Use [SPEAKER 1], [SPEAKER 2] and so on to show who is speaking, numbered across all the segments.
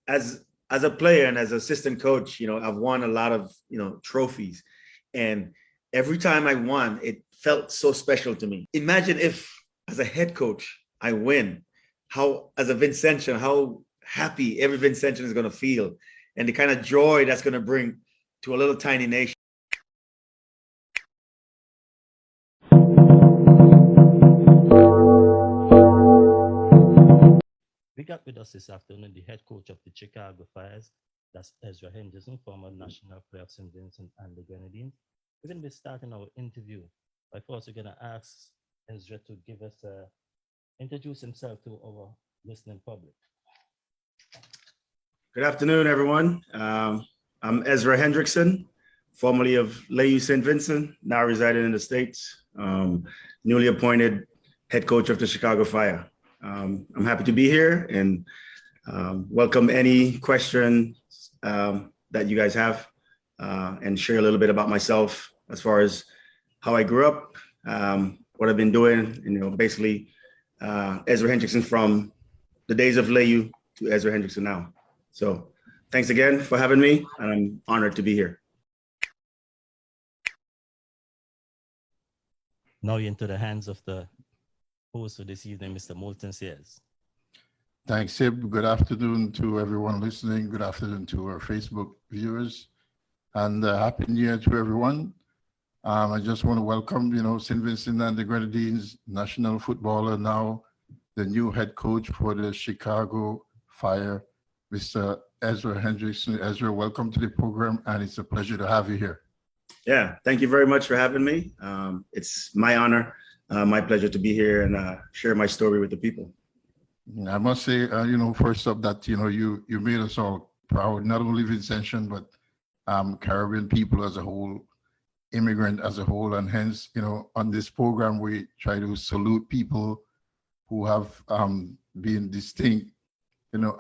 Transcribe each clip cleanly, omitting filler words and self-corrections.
[SPEAKER 1] as a player and as assistant coach, I've won a lot of, trophies. And every time I won, it felt so special to me. Imagine if as a head coach, I win, how as a Vincentian, how happy every Vincentian is going to feel and the kind of joy that's going to bring to a little tiny nation.
[SPEAKER 2] We got with us this afternoon the head coach of the Chicago Fires, that's Ezra Hendrickson, former national player of St. Vincent and the Grenadines. We're going to be starting our interview by first we're going to ask Ezra to give us introduce himself to our listening public.
[SPEAKER 1] Good afternoon, everyone. I'm Ezra Hendrickson, formerly of Layou St. Vincent, now residing in the States, newly appointed head coach of the Chicago Fire. I'm happy to be here and welcome any questions that you guys have and share a little bit about myself as far as how I grew up, what I've been doing, basically Ezra Hendrickson from the days of Layou to Ezra Hendrickson now. So thanks again for having me, and I'm honored to be here.
[SPEAKER 2] Now you're into the hands of the host for this evening, Mr. Moulton says.
[SPEAKER 3] Thanks, Sib. Good afternoon to everyone listening. Good afternoon to our Facebook viewers, and Happy New Year to everyone. I just want to welcome, St. Vincent and the Grenadines national footballer, now the new head coach for the Chicago Fire, Mr. Ezra Hendrickson. Ezra, welcome to the program, and it's a pleasure to have you here.
[SPEAKER 1] Yeah, thank you very much for having me. It's my honor, my pleasure to be here and share my story with the people.
[SPEAKER 3] I must say, first up that, you made us all proud, not only Vincentian, but Caribbean people as a whole, immigrant as a whole. And hence, on this program, we try to salute people who have been distinct,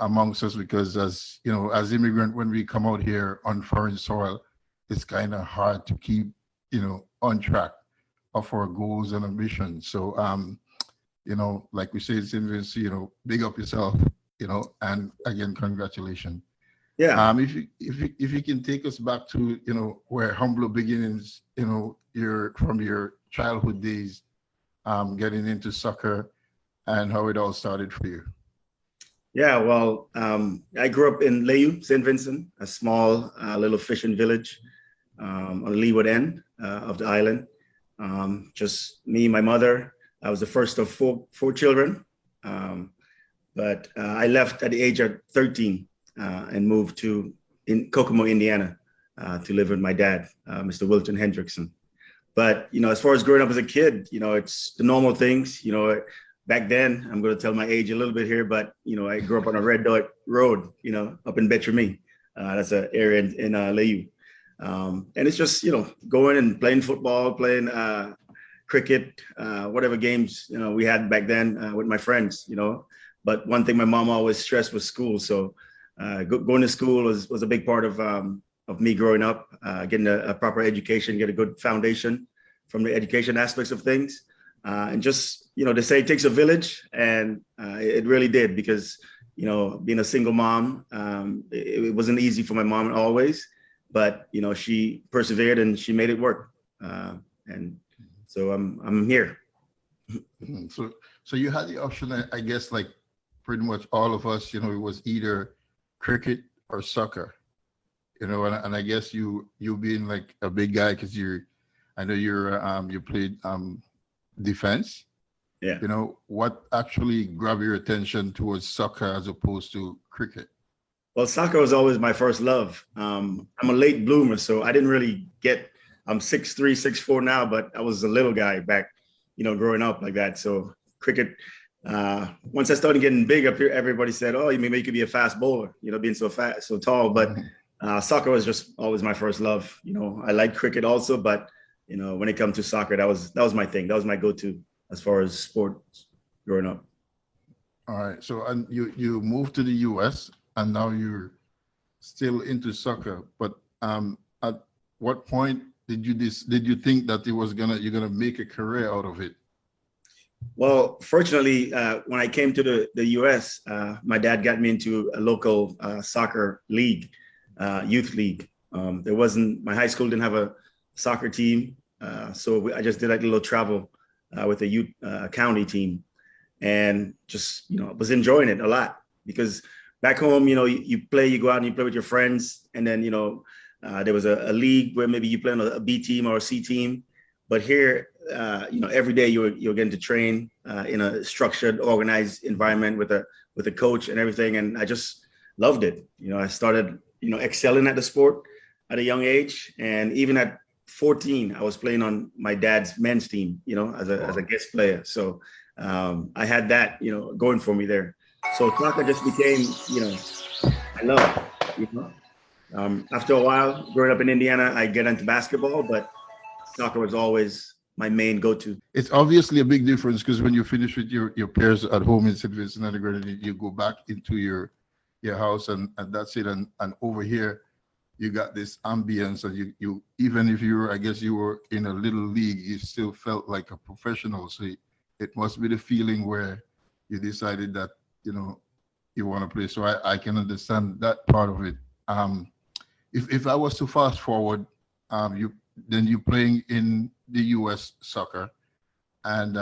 [SPEAKER 3] amongst us, because as immigrant, when we come out here on foreign soil, it's kind of hard to keep, on track of our goals and ambitions. So, like we say, it's in Vincy, big up yourself, and again, congratulations.
[SPEAKER 1] Yeah.
[SPEAKER 3] If you can take us back to, where humbler beginnings, from your childhood days, getting into soccer and how it all started for you.
[SPEAKER 1] Yeah, well, I grew up in Layou, St. Vincent, a small little fishing village on the leeward end of the island. Just me, my mother. I was the first of four children, but I left at the age of 13 and moved to Kokomo, Indiana, to live with my dad, Mr. Moulton Hendrickson. But as far as growing up as a kid, it's the normal things. Back then, I'm going to tell my age a little bit here, but I grew up on a red dirt road, up in Betramie. That's an area in Layou. And it's just, going and playing football, playing cricket, whatever games, we had back then with my friends, But one thing my mom always stressed was school. So going to school was a big part of me growing up, getting a proper education, get a good foundation from the education aspects of things. And just, they say it takes a village, and it really did, because, being a single mom, it wasn't easy for my mom always, but, she persevered and she made it work. And so I'm here.
[SPEAKER 3] So you had the option, I guess, like pretty much all of us, it was either cricket or soccer, and I guess you being like a big guy, because I know you played defense.
[SPEAKER 1] Yeah.
[SPEAKER 3] What actually grabbed your attention towards soccer as opposed to cricket?
[SPEAKER 1] Well, soccer was always my first love. I'm a late bloomer, so I didn't really I'm 6'3", 6'4" now, but I was a little guy back, growing up like that. So cricket, once I started getting big up here, everybody said, oh, maybe you could be a fast bowler, being so fat, so tall. But soccer was just always my first love. I like cricket also, but when it comes to soccer, that was my thing. That was my go-to as far as sports growing up.
[SPEAKER 3] All right. So and you moved to the US, and now you're still into soccer. But at what point did you think that you're gonna make a career out of it?
[SPEAKER 1] Well, fortunately, when I came to the US, my dad got me into a local soccer league, youth league. My high school didn't have a soccer team. I just did like a little travel with a youth county team, and just, was enjoying it a lot, because back home, you play, you go out and you play with your friends. And then, there was a league where maybe you play on a B team or a C team. But here, every day you're getting to train in a structured, organized environment with a coach and everything. And I just loved it. I started, excelling at the sport at a young age. And even at 14, I was playing on my dad's men's team, as a guest player. So I had that, going for me there. So soccer just became, I love it. After a while, growing up in Indiana, I get into basketball, but soccer was always my main go-to.
[SPEAKER 3] It's obviously a big difference, because when you finish with your peers at home in St. Vincent and the Grenadines, you go back into your house and that's it. And over here, you got this ambience, and you even if you were in a little league, you still felt like a professional. So it must be the feeling where you decided that, you want to play. So I can understand that part of it. If I was to fast forward, you playing in the US soccer. And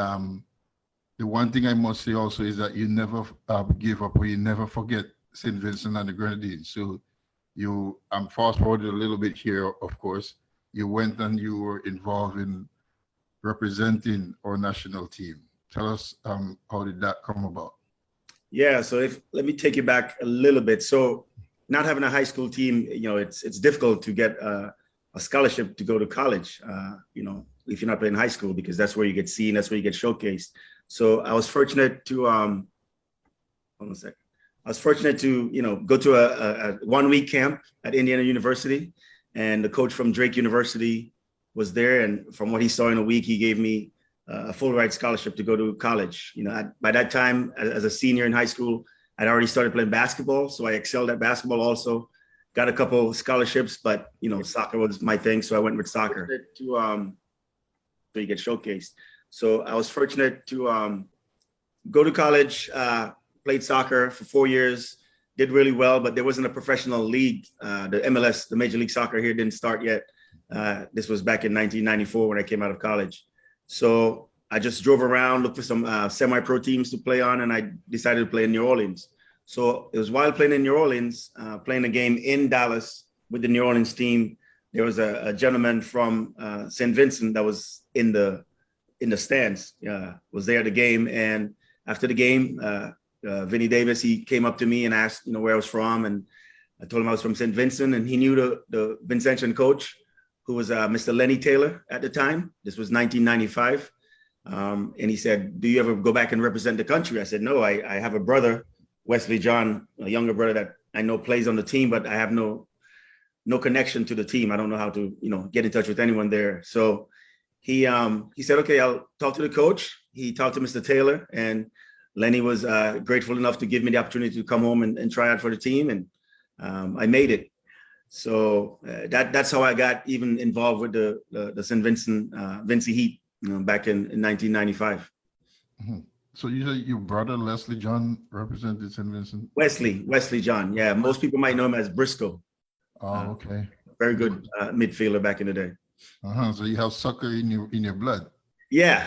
[SPEAKER 3] the one thing I must say also is that you never give up, or you never forget St. Vincent and the Grenadines. So I'm fast forwarded a little bit here, of course. You went and you were involved in representing our national team. Tell us, how did that come about?
[SPEAKER 1] Yeah, so let me take you back a little bit. So not having a high school team, it's difficult to get a scholarship to go to college, if you're not playing high school, because that's where you get seen, that's where you get showcased. So I was fortunate to, hold on a second. I was fortunate to, go to a 1-week camp at Indiana University, and the coach from Drake University was there. And from what he saw in a week, he gave me a full ride scholarship to go to college. By that time, as a senior in high school, I'd already started playing basketball. So I excelled at basketball also, got a couple scholarships, but, soccer was my thing. So I went with soccer to you get showcased. So I was fortunate to go to college, played soccer for 4 years, did really well, but there wasn't a professional league. The MLS, the Major League Soccer here, didn't start yet. This was back in 1994 when I came out of college. So I just drove around, looked for some semi-pro teams to play on, and I decided to play in New Orleans. So it was while playing in New Orleans, playing a game in Dallas with the New Orleans team, there was a gentleman from St. Vincent that was in the stands, was there at the game. And after the game, Vinny Davis, he came up to me and asked, where I was from. And I told him I was from St. Vincent, and he knew the Vincentian coach, who was Mr. Lenny Taylor at the time. This was 1995. And he said, do you ever go back and represent the country? I said, no, I have a brother, Wesley John, a younger brother that I know plays on the team, but I have no connection to the team. I don't know how to, get in touch with anyone there. So he said, okay, I'll talk to the coach. He talked to Mr. Taylor, and Lenny was grateful enough to give me the opportunity to come home and try out for the team. And I made it. So that's how I got even involved with the St. Vincent Vincy Heat, back in 1995.
[SPEAKER 3] Mm-hmm. So you said your brother Leslie John represented St. Vincent?
[SPEAKER 1] Wesley John. Yeah, most people might know him as Briscoe.
[SPEAKER 3] Oh, okay.
[SPEAKER 1] Very good midfielder back in the day.
[SPEAKER 3] So you have soccer in your blood.
[SPEAKER 1] Yeah.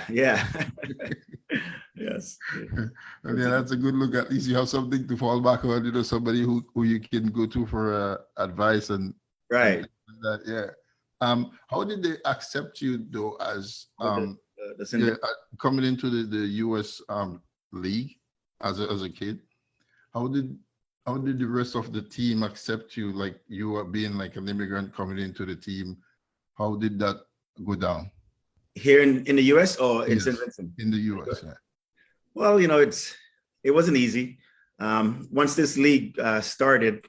[SPEAKER 1] Yes.
[SPEAKER 3] Yeah, that's a good look. At least you have something to fall back on, somebody who you can go to for advice and
[SPEAKER 1] right.
[SPEAKER 3] And that, yeah. How did they accept you though, as coming into the US league as a kid? How did the rest of the team accept you, like you are being like an immigrant coming into the team? How did that go down?
[SPEAKER 1] Here in the US or in
[SPEAKER 3] Yes,
[SPEAKER 1] St. Vincent?
[SPEAKER 3] in the US, yeah.
[SPEAKER 1] Well, it wasn't easy. Once this league started,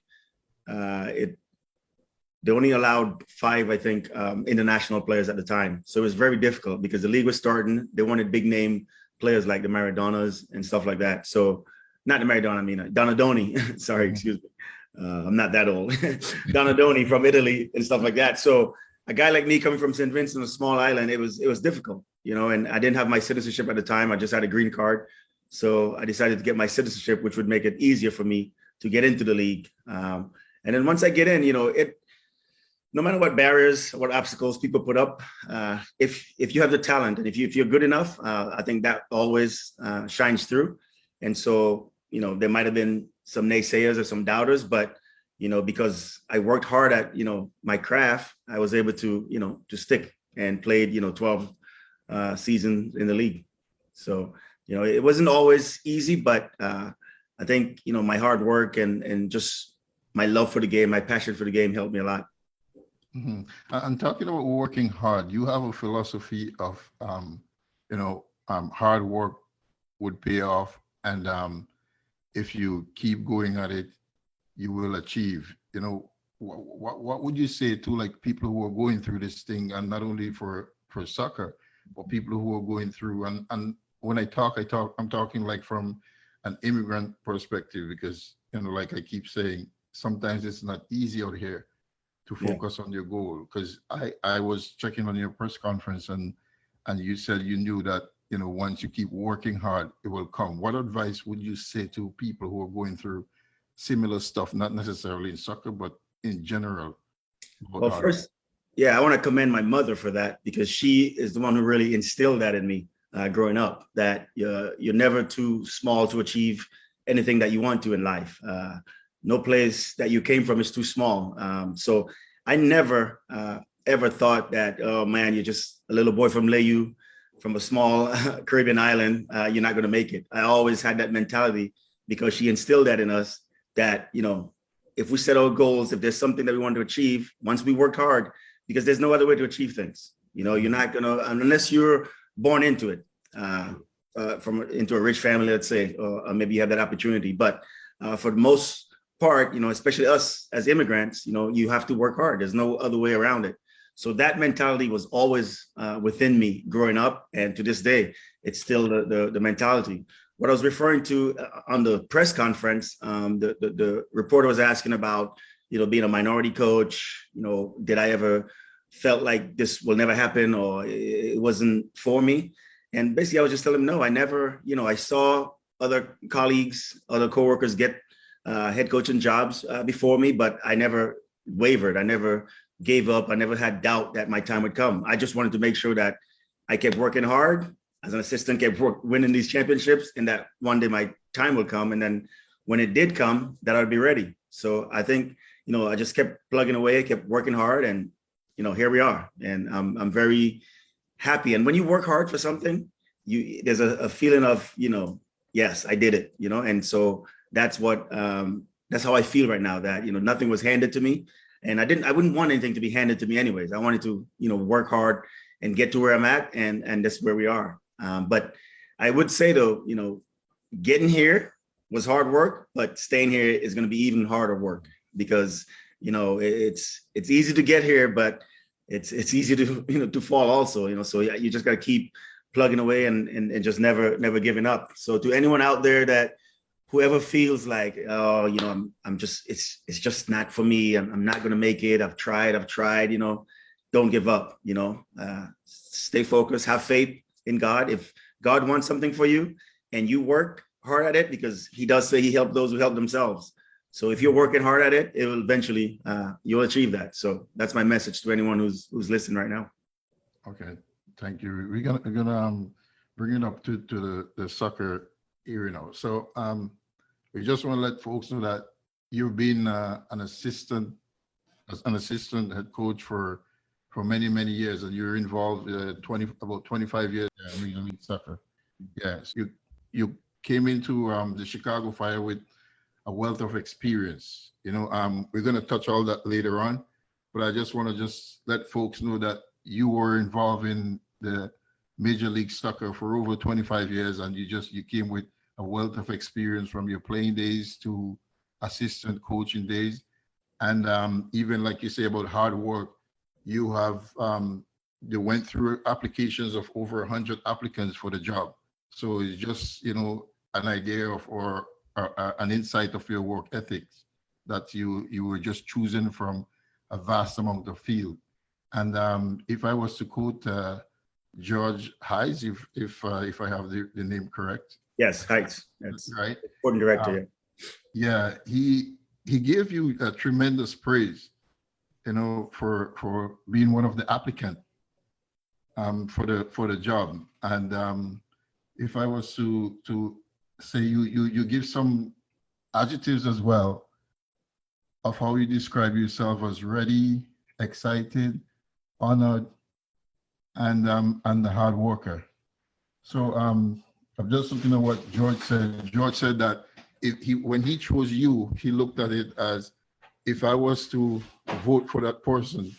[SPEAKER 1] they only allowed 5, I think, international players at the time. So it was very difficult because the league was starting. They wanted big name players like the Maradonas and stuff like that. So not the Maradona, I mean, Donadoni. Sorry, excuse me. I'm not that old. Donadoni from Italy and stuff like that. So a guy like me coming from St. Vincent, a small island, it was difficult, and I didn't have my citizenship at the time. I just had a green card. So I decided to get my citizenship, which would make it easier for me to get into the league. And then once I get in, no matter what barriers, what obstacles people put up, if you have the talent and if you're good enough, I think that always shines through. And so, there might have been some naysayers or some doubters, but because I worked hard at my craft, I was able to to stick and played 12 seasons in the league. So it wasn't always easy, but I think my hard work and just my love for the game, my passion for the game helped me a lot.
[SPEAKER 3] Mm-hmm. And talking about working hard, you have a philosophy of, hard work would pay off, and if you keep going at it, you will achieve. What would you say to like people who are going through this thing, and not only for soccer, but people who are going through? And when I'm talking like from an immigrant perspective, because like I keep saying, sometimes it's not easy out here to focus on your goal. Because I was checking on your press conference, and you said you knew that once you keep working hard, it will come. What advice would you say to people who are going through similar stuff, not necessarily in soccer, but in general?
[SPEAKER 1] Well, first, I want to commend my mother for that, because she is the one who really instilled that in me growing up, that you're never too small to achieve anything that you want to in life. No place that you came from is too small. So I never, ever thought that, oh man, you're just a little boy from Leyu, from a small Caribbean island, you're not going to make it. I always had that mentality, because she instilled that in us, that, if we set our goals, if there's something that we want to achieve, once we worked hard, because there's no other way to achieve things. You're not going to, unless you're born into it, into a rich family, let's say, or maybe you have that opportunity. But for the most part, especially us as immigrants, you have to work hard. There's no other way around it. So that mentality was always within me growing up, and to this day, it's still the mentality. What I was referring to on the press conference, the reporter was asking about, being a minority coach. Did I ever felt like this will never happen, or it wasn't for me? And basically, I was just telling him, no, I never. I saw other colleagues, other coworkers get head coaching jobs before me, but I never wavered. I never gave up. I never had doubt that my time would come. I just wanted to make sure that I kept working hard as an assistant, kept winning these championships, and that one day my time would come. And then when it did come, that I'd be ready. So I think, I just kept plugging away, kept working hard, and, here we are. And I'm very happy. And when you work hard for something, there's a feeling of, yes, I did it, and so that's how I feel right now, that, nothing was handed to me. And I wouldn't want anything to be handed to me anyways. I wanted to, work hard and get to where I'm at, and that's where we are. But I would say though, getting here was hard work, but staying here is going to be even harder work, because, it's easy to get here, but it's easy to, to fall also, so you just got to keep plugging away and just never giving up. So to anyone out there, that whoever feels like, oh, I'm just, it's just not for me. I'm not going to make it. I've tried, don't give up, stay focused, have faith in God. If God wants something for you and you work hard at it, because he does say he helped those who help themselves. So if you're working hard at it, it will eventually, you'll achieve that. So that's my message to anyone who's listening right now.
[SPEAKER 3] Okay. Thank you. We're gonna bring it up to the soccer area now. So we just want to let folks know that you've been an assistant head coach for many years, and you're involved about 25 years in Major League Soccer. Yes, you came into the Chicago Fire with a wealth of experience. We're going to touch all that later on, but I just want to let folks know that you were involved in the Major League Soccer for over 25 years, and you came with a wealth of experience from your playing days to assistant coaching days. And even like you say about hard work, you have you went through applications of over 100 applicants for the job. So it's just, an idea of or an insight of your work ethics, that you were just choosing from a vast amount of field. And if I was to quote George Hayes, if I have the name correct.
[SPEAKER 1] Yes, Heights. That's
[SPEAKER 3] right.
[SPEAKER 1] Sporting director.
[SPEAKER 3] Yeah, he gave you a tremendous praise, you know, for being one of the applicants for the job. And if I was to say you give some adjectives as well of how you describe yourself as ready, excited, honored, and a hard worker. So I'm just looking at what George said. George said that when he chose you, he looked at it as, if I was to vote for that person,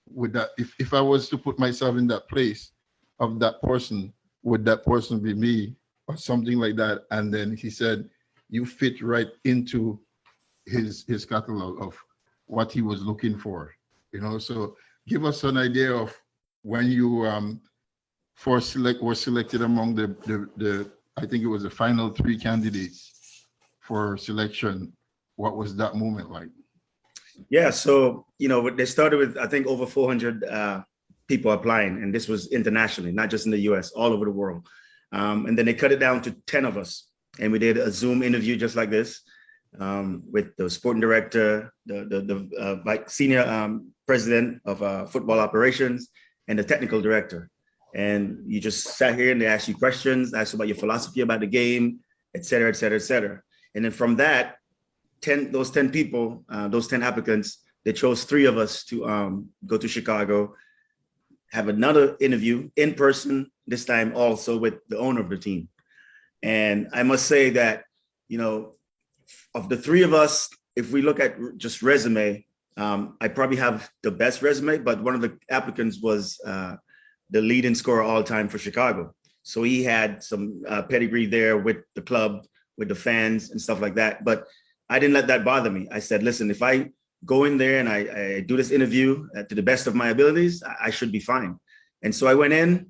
[SPEAKER 3] would that, if I was to put myself in that place of that person, would that person be me, or something like that? And then he said, you fit right into his catalog of what he was looking for, you know. So give us an idea of when you were selected among the I think it was the final 3 candidates for selection. What was that moment like?
[SPEAKER 1] Yeah, so, you know, they started with, I think, over 400 people applying, and this was internationally, not just in the US, all over the world. And then they cut it down to 10 of us, and we did a Zoom interview just like this with the sporting director, the senior president of football operations, and the technical director. And you just sat here and they asked you questions, asked about your philosophy about the game, et cetera, et cetera, et cetera. And then from that, those 10 people, those 10 applicants, they chose 3 of us to go to Chicago, have another interview in person, this time also with the owner of the team. And I must say that, you know, of the 3 of us, if we look at just resume, I probably have the best resume, but one of the applicants was the leading scorer all time for Chicago. So he had some pedigree there with the club, with the fans and stuff like that. But I didn't let that bother me. I said, listen, if I go in there and I do this interview to the best of my abilities, I should be fine. And so I went in.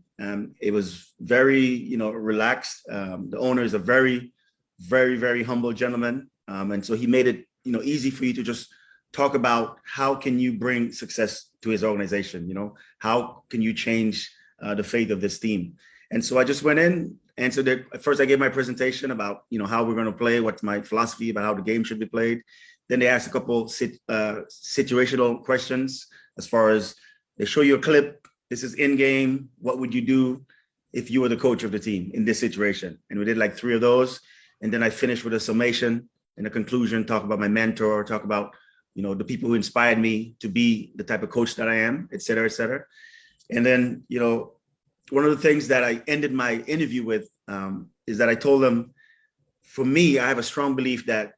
[SPEAKER 1] It was very, you know, relaxed. The owner is a very, very, very humble gentleman. And so he made it, you know, easy for you to just talk about how can you bring success to his organization, you know, how can you change the fate of this team. And so I just went in, answered it. First, I gave my presentation about, you know, how we're going to play, what's my philosophy about how the game should be played. Then they asked a couple situational questions, as far as they show you a clip. This is in game. What would you do if you were the coach of the team in this situation? And we did like 3 of those. And then I finished with a summation and a conclusion, talk about my mentor, talk about, you know, the people who inspired me to be the type of coach that I am, et cetera, et cetera. And then, you know, one of the things that I ended my interview with is that I told them, for me, I have a strong belief that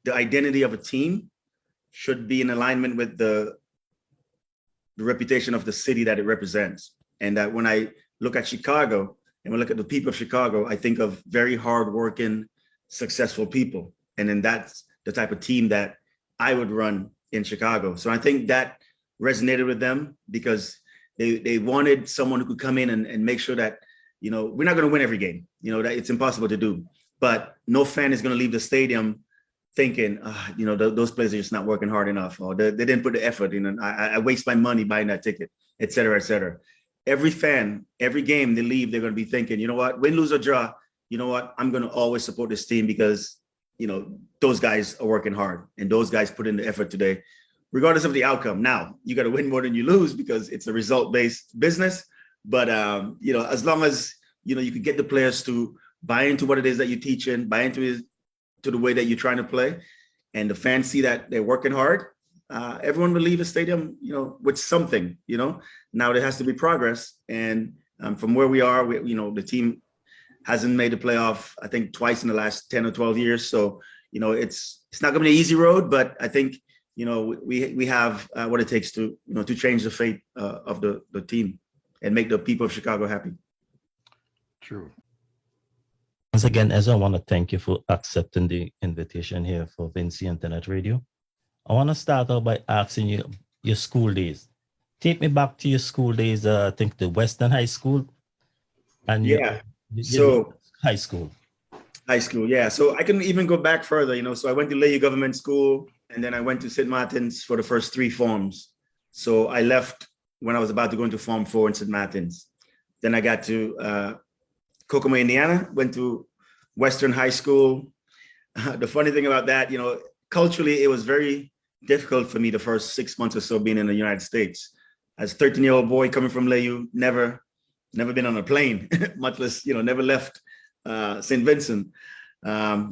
[SPEAKER 1] the identity of a team should be in alignment with the reputation of the city that it represents. And that when I look at Chicago and we look at the people of Chicago, I think of very hardworking, successful people. And then that's the type of team that I would run in Chicago. So I think that resonated with them, because they wanted someone who could come in and make sure that, you know, we're not going to win every game, you know, that it's impossible to do, but no fan is going to leave the stadium thinking, you know, those players are just not working hard enough, or they didn't put the effort in, and I waste my money buying that ticket, et cetera, et cetera. Every fan, every game they leave, they're going to be thinking, you know what, win, lose or draw, you know what, I'm going to always support this team because, you know, those guys are working hard and those guys put in the effort today, regardless of the outcome. Now, you got to win more than you lose because it's a result-based business. But, you know, as long as, you know, you can get the players to buy into what it is that you're teaching, buy into the way that you're trying to play, and the fans see that they're working hard, everyone will leave the stadium, you know, with something, you know. Now there has to be progress. And from where we are, you know, the team hasn't made the playoff, I think, twice in the last 10 or 12 years. So, you know, it's not going to be an easy road, but I think, you know, we have what it takes to, you know, to change the fate of the team and make the people of Chicago happy.
[SPEAKER 3] True.
[SPEAKER 2] Once again, Ezra, I want to thank you for accepting the invitation here for Vincy Internet Radio. I want to start out by asking you your school days. Take me back to your school days, I think the Western High School. And
[SPEAKER 1] yeah, so
[SPEAKER 2] high school.
[SPEAKER 1] High school, yeah. So I can even go back further, you know. So I went to Layou Government School, and then I went to St. Martin's for the first 3 forms. So I left when I was about to go into Form 4 in St. Martin's. Then I got to Kokomo, Indiana, went to Western High School. The funny thing about that, culturally, it was very difficult for me the first 6 months or so being in the United States. As a 13-year-old boy coming from Layu, never been on a plane, much less, never left St. Vincent.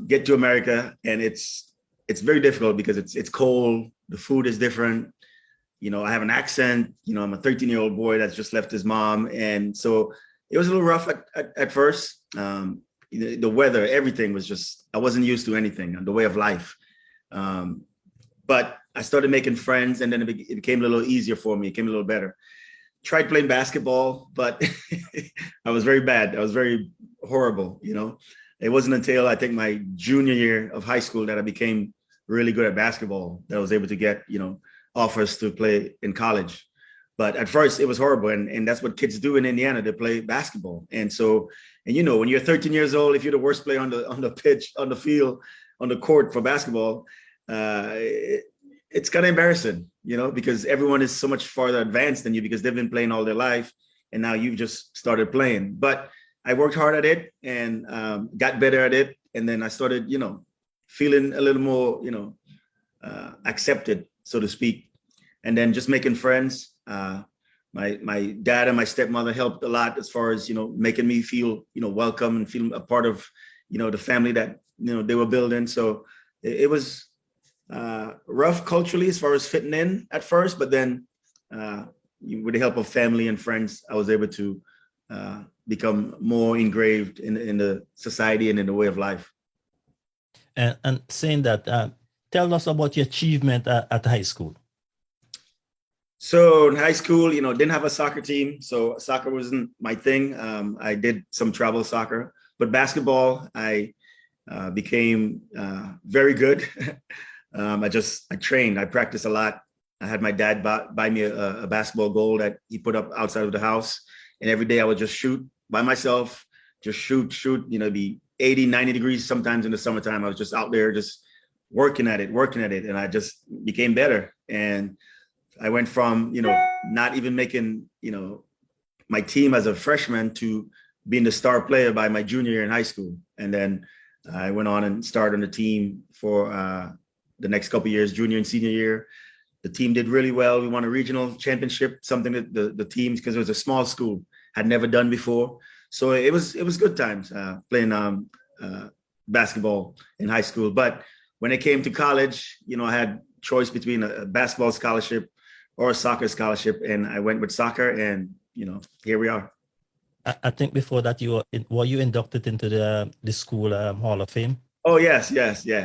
[SPEAKER 1] Get to America, and it's very difficult because it's cold, the food is different. I have an accent, I'm a 13-year-old boy that's just left his mom. And so it was a little rough at first. The weather, everything was just, I wasn't used to anything, the way of life. But I started making friends, and then it became a little easier for me. It became a little better. Tried playing basketball, but I was very bad. I was very horrible, It wasn't until I think my junior year of high school that I became really good at basketball, that I was able to get, offers to play in college. But at first it was horrible. And that's what kids do in Indiana. They play basketball. And so, when you're 13 years old, if you're the worst player on the pitch, on the field, on the court for basketball, it's kind of embarrassing, because everyone is so much farther advanced than you because they've been playing all their life. And now you've just started playing. But I worked hard at it and got better at it. And then I started, feeling a little more, accepted, so to speak. And then just making friends. My dad and my stepmother helped a lot as far as, making me feel, welcome and feel a part of, the family that, they were building. So it was rough culturally as far as fitting in at first, but then with the help of family and friends, I was able to become more engraved in the society and in the way of life.
[SPEAKER 2] And saying that, tell us about your achievement at high school.
[SPEAKER 1] So in high school, didn't have a soccer team. So soccer wasn't my thing. I did some travel soccer, but basketball, I became very good. I trained, I practiced a lot. I had my dad buy me a basketball goal that he put up outside of the house. And every day I would just shoot by myself, just shoot, be 80, 90 degrees. Sometimes in the summertime, I was just out there, just working at it. And I just became better. And I went from, not even making, my team as a freshman to being the star player by my junior year in high school. And then I went on and started on the team for the next couple of years, junior and senior year. The team did really well. We won a regional championship, something that the teams, because it was a small school, had never done before. So it was good times playing basketball in high school. But when it came to college, I had choice between a basketball scholarship or a soccer scholarship, and I went with soccer, and here we are.
[SPEAKER 2] I think before that were you inducted into the school Hall of Fame?
[SPEAKER 1] Oh yes.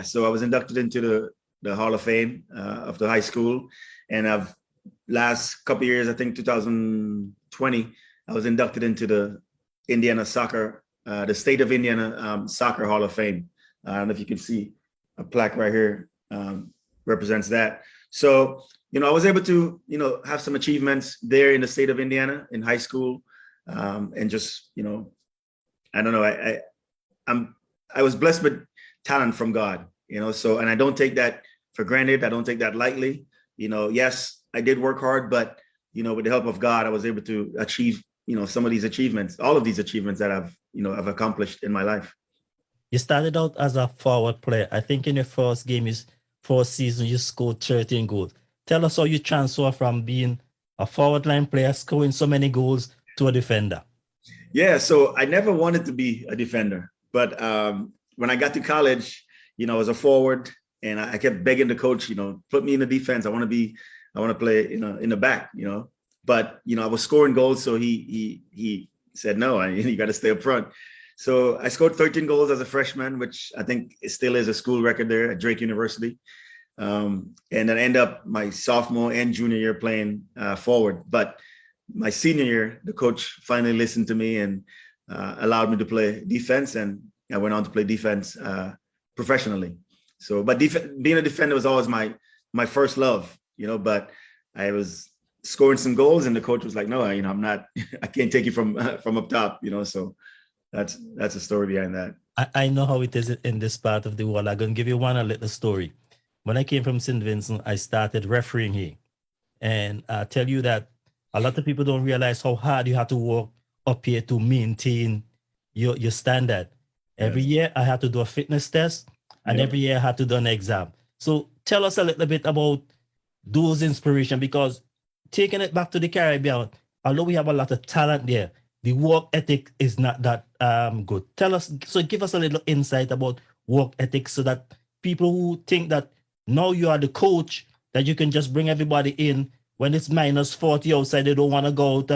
[SPEAKER 1] So I was inducted into the Hall of Fame of the high school, and I've last couple of years, I think 2020, I was inducted into the Indiana soccer, the state of Indiana Soccer Hall of Fame. I don't know if you can see a plaque right here represents that. So, I was able to, have some achievements there in the state of Indiana in high school. And just, I don't know, I was blessed with talent from God, so, and I don't take that for granted. I don't take that lightly. Yes, I did work hard, but, with the help of God, I was able to achieve, some of these achievements, all of these achievements that I've accomplished in my life.
[SPEAKER 2] You started out as a forward player. I think in your first season, you scored 13 goals. Tell us how you transfer from being a forward line player, scoring so many goals, to a defender.
[SPEAKER 1] Yeah, so I never wanted to be a defender, but when I got to college, I was a forward, and I kept begging the coach, put me in the defense. I want to play, in the back, But I was scoring goals, so he said no. You got to stay up front. So I scored 13 goals as a freshman, which I think still is a school record there at Drake University. And then I ended up my sophomore and junior year playing forward. But my senior year, the coach finally listened to me and allowed me to play defense, and I went on to play defense professionally. So, but being a defender was always my first love, but I was scoring some goals, and the coach was like, no, I'm not, I can't take you from up top, so that's a story behind that.
[SPEAKER 2] I know how it is in this part of the world. I'm going to give you a little story. When I came from St. Vincent, I started refereeing here. And I tell you that a lot of people don't realize how hard you have to work up here to maintain your standard. Every year I had to do a fitness test, and every year I had to do an exam. So tell us a little bit about those inspiration, because taking it back to the Caribbean, although we have a lot of talent there, the work ethic is not that good. Give us a little insight about work ethics, so that people who think that now you are the coach, that you can just bring everybody in when it's minus 40 outside, they don't want to go out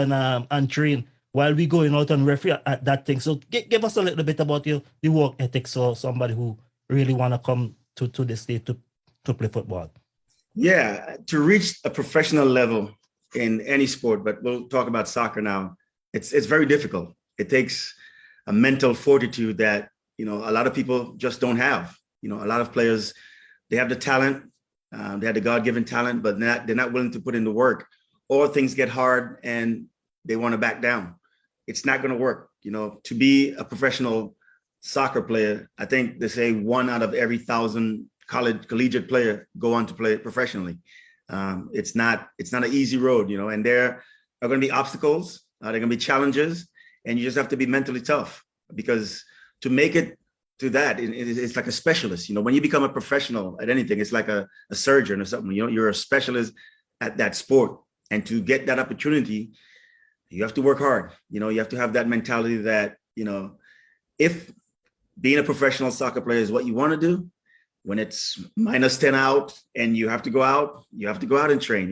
[SPEAKER 2] and train while we going out and referee at that thing. So give us a little bit about the work ethics for somebody who really want to come to the state to play football.
[SPEAKER 1] Yeah, to reach a professional level in any sport, but we'll talk about soccer now, it's very difficult. It takes a mental fortitude that, a lot of people just don't have. A lot of players, they have the talent, they have the God-given talent, but they're not willing to put in the work, or things get hard and they want to back down. It's not going to work. To be a professional soccer player, I think they say 1 out of every 1,000 collegiate player go on to play professionally. It's not an easy road, and there are going to be obstacles, there are going to be challenges, and you just have to be mentally tough, because to make it to that, it's like a specialist. When you become a professional at anything, it's like a surgeon or something. You're a specialist at that sport, and to get that opportunity, you have to work hard. You have to have that mentality that, if being a professional soccer player is what you want to do, when it's minus 10 out and you have to go out and train.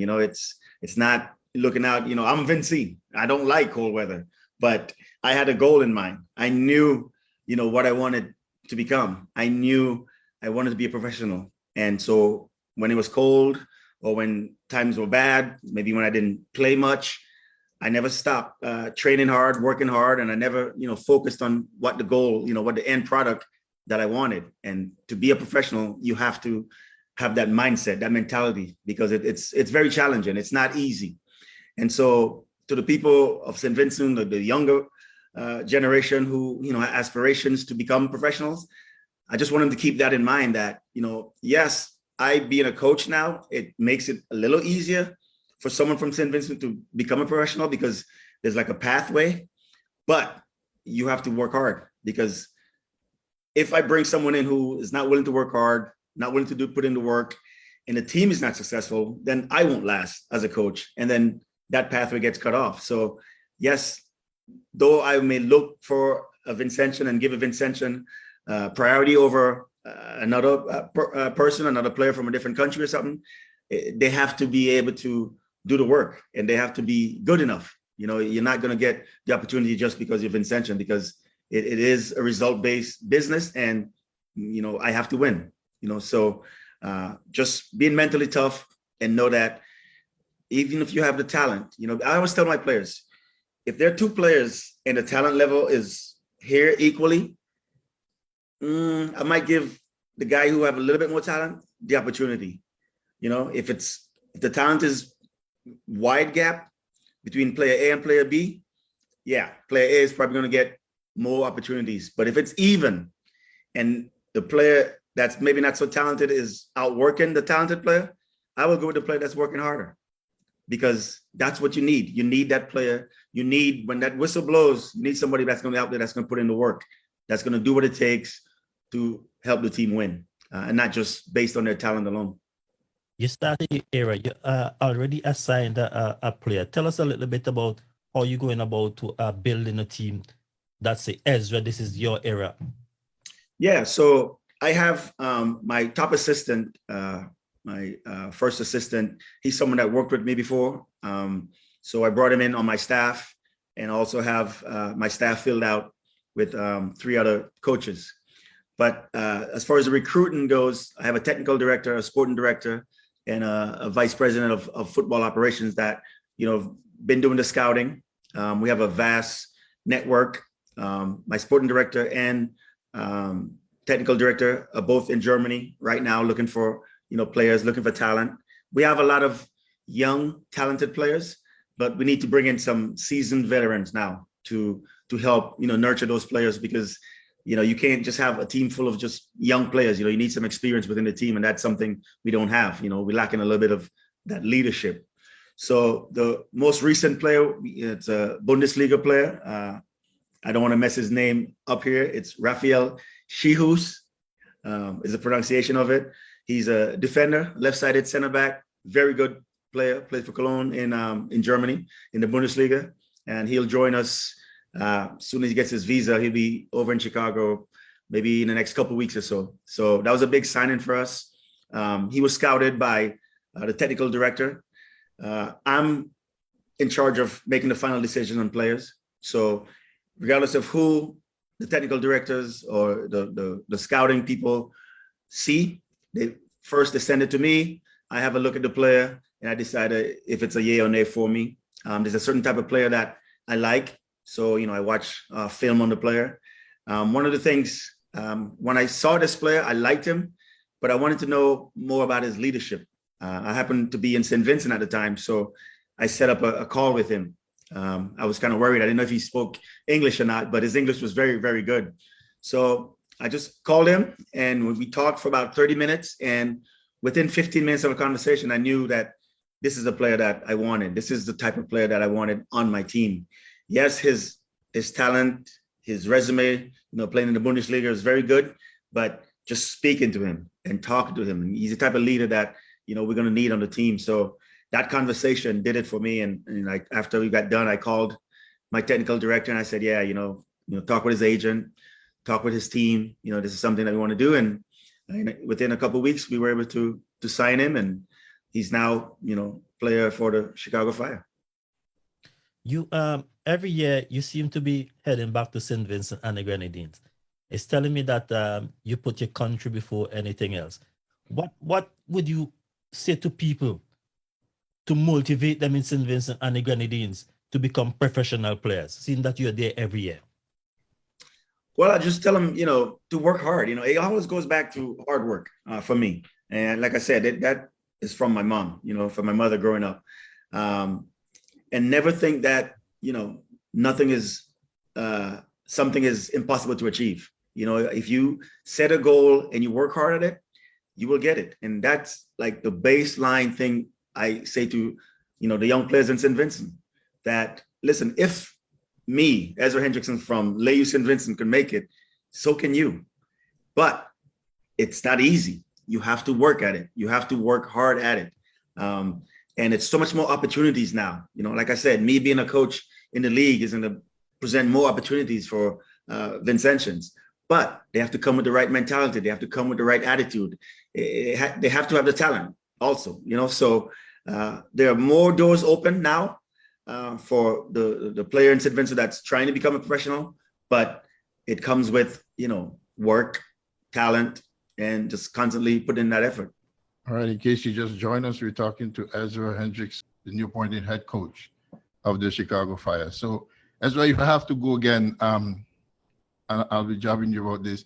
[SPEAKER 1] It's not looking out, I'm Vincy. I don't like cold weather, but I had a goal in mind. I knew, what I wanted to become. I knew I wanted to be a professional. And so when it was cold, or when times were bad, maybe when I didn't play much, I never stopped training hard, working hard, and I never, focused on what the goal, what the end product that I wanted. And to be a professional, you have to have that mindset, that mentality, because it's very challenging. It's not easy. And so to the people of St. Vincent, the younger generation who, have aspirations to become professionals, I just want them to keep that in mind, that, yes, I being a coach now, it makes it a little easier for someone from St. Vincent to become a professional, because there's like a pathway, but you have to work hard. Because if I bring someone in who is not willing to work hard, not willing to put in the work, and the team is not successful, then I won't last as a coach. And then that pathway gets cut off. So yes, though I may look for a Vincentian and give a Vincentian priority over another person, another player from a different country or something, they have to be able to do the work, and they have to be good enough. You're not going to get the opportunity just because you're Vincentian, because it is a result-based business, and I have to win. So just being mentally tough, and know that even if you have the talent, I always tell my players, if there are 2 players and the talent level is here equally, I might give the guy who have a little bit more talent the opportunity. If the talent is wide gap between player A and player B, yeah, player A is probably going to get more opportunities. But if it's even, and the player that's maybe not so talented is outworking the talented player, I will go with the player that's working harder, because that's what you need. You need that player. You need, when that whistle blows, you need somebody that's going to be out there, that's going to put in the work, that's going to do what it takes to help the team win, and not just based on their talent alone.
[SPEAKER 2] You started your era. You already assigned a player. Tell us a little bit about how you're going about to building a team. That's it, Ezra. This is your era.
[SPEAKER 1] Yeah, so I have my top assistant, my first assistant. He's someone that worked with me before. So I brought him in on my staff, and also have my staff filled out with 3 other coaches. But as far as the recruiting goes, I have a technical director, a sporting director, and a vice president of football operations that, been doing the scouting. We have a vast network. My sporting director and technical director are both in Germany right now, looking for, players, looking for talent. We have a lot of young, talented players, but we need to bring in some seasoned veterans now to help, nurture those players, because, you can't just have a team full of just young players. You need some experience within the team, and that's something we don't have. We're lacking a little bit of that leadership. So the most recent player, it's a Bundesliga player. I don't want to mess his name up here. It's Rafael Schihus, is the pronunciation of it. He's a defender, left-sided center back, very good player, plays for Cologne in Germany, in the Bundesliga. And he'll join us as soon as he gets his visa. He'll be over in Chicago maybe in the next couple of weeks or so. So that was a big signing for us. He was scouted by the technical director. I'm in charge of making the final decision on players. So regardless of who the technical directors or the scouting people see, they send it to me. I have a look at the player and I decide if it's a yay or nay for me. There's a certain type of player that I like. So, I watch film on the player. One of the things, when I saw this player, I liked him, but I wanted to know more about his leadership. I happened to be in St. Vincent at the time, so I set up a call with him. I was kind of worried. I didn't know if he spoke English or not, but his English was very, very good. So I just called him and we talked for about 30 minutes. And within 15 minutes of a conversation, I knew that this is the player that I wanted. This is the type of player that I wanted on my team. Yes, his talent, his resume, playing in the Bundesliga is very good, but just speaking to him and talking to him. And he's the type of leader that, we're going to need on the team. So that conversation did it for me. And like after we got done, I called my technical director and I said, yeah, talk with his agent, talk with his team. This is something that we want to do. And within a couple of weeks, we were able to sign him, and he's now, player for the Chicago Fire.
[SPEAKER 2] You every year you seem to be heading back to St. Vincent and the Grenadines. It's telling me that you put your country before anything else. What would you say to people to motivate them in St. Vincent and the Grenadines to become professional players, seeing that you're there every year?
[SPEAKER 1] Well, I just tell them, to work hard. It always goes back to hard work for me. And like I said, that is from my mom, from my mother growing up. And never think that, nothing is, something is impossible to achieve. If you set a goal and you work hard at it, you will get it. And that's like the baseline thing I say to, the young players in St. Vincent, that listen, if me, Ezra Hendrickson from Leyu St. Vincent, can make it, so can you. But it's not easy. You have to work at it. You have to work hard at it. And it's so much more opportunities now. Like I said, me being a coach in the league is going to present more opportunities for Vincentians. But they have to come with the right mentality. They have to come with the right attitude. They have to have the talent also, So there are more doors open now for the player in St. Vincent that's trying to become a professional. But it comes with, work, talent, and just constantly put in that effort.
[SPEAKER 3] All right, in case you just joined us, we're talking to Ezra Hendrickson, the new appointed head coach of the Chicago Fire. So, Ezra, if I have to go again, I'll be jabbing you about this.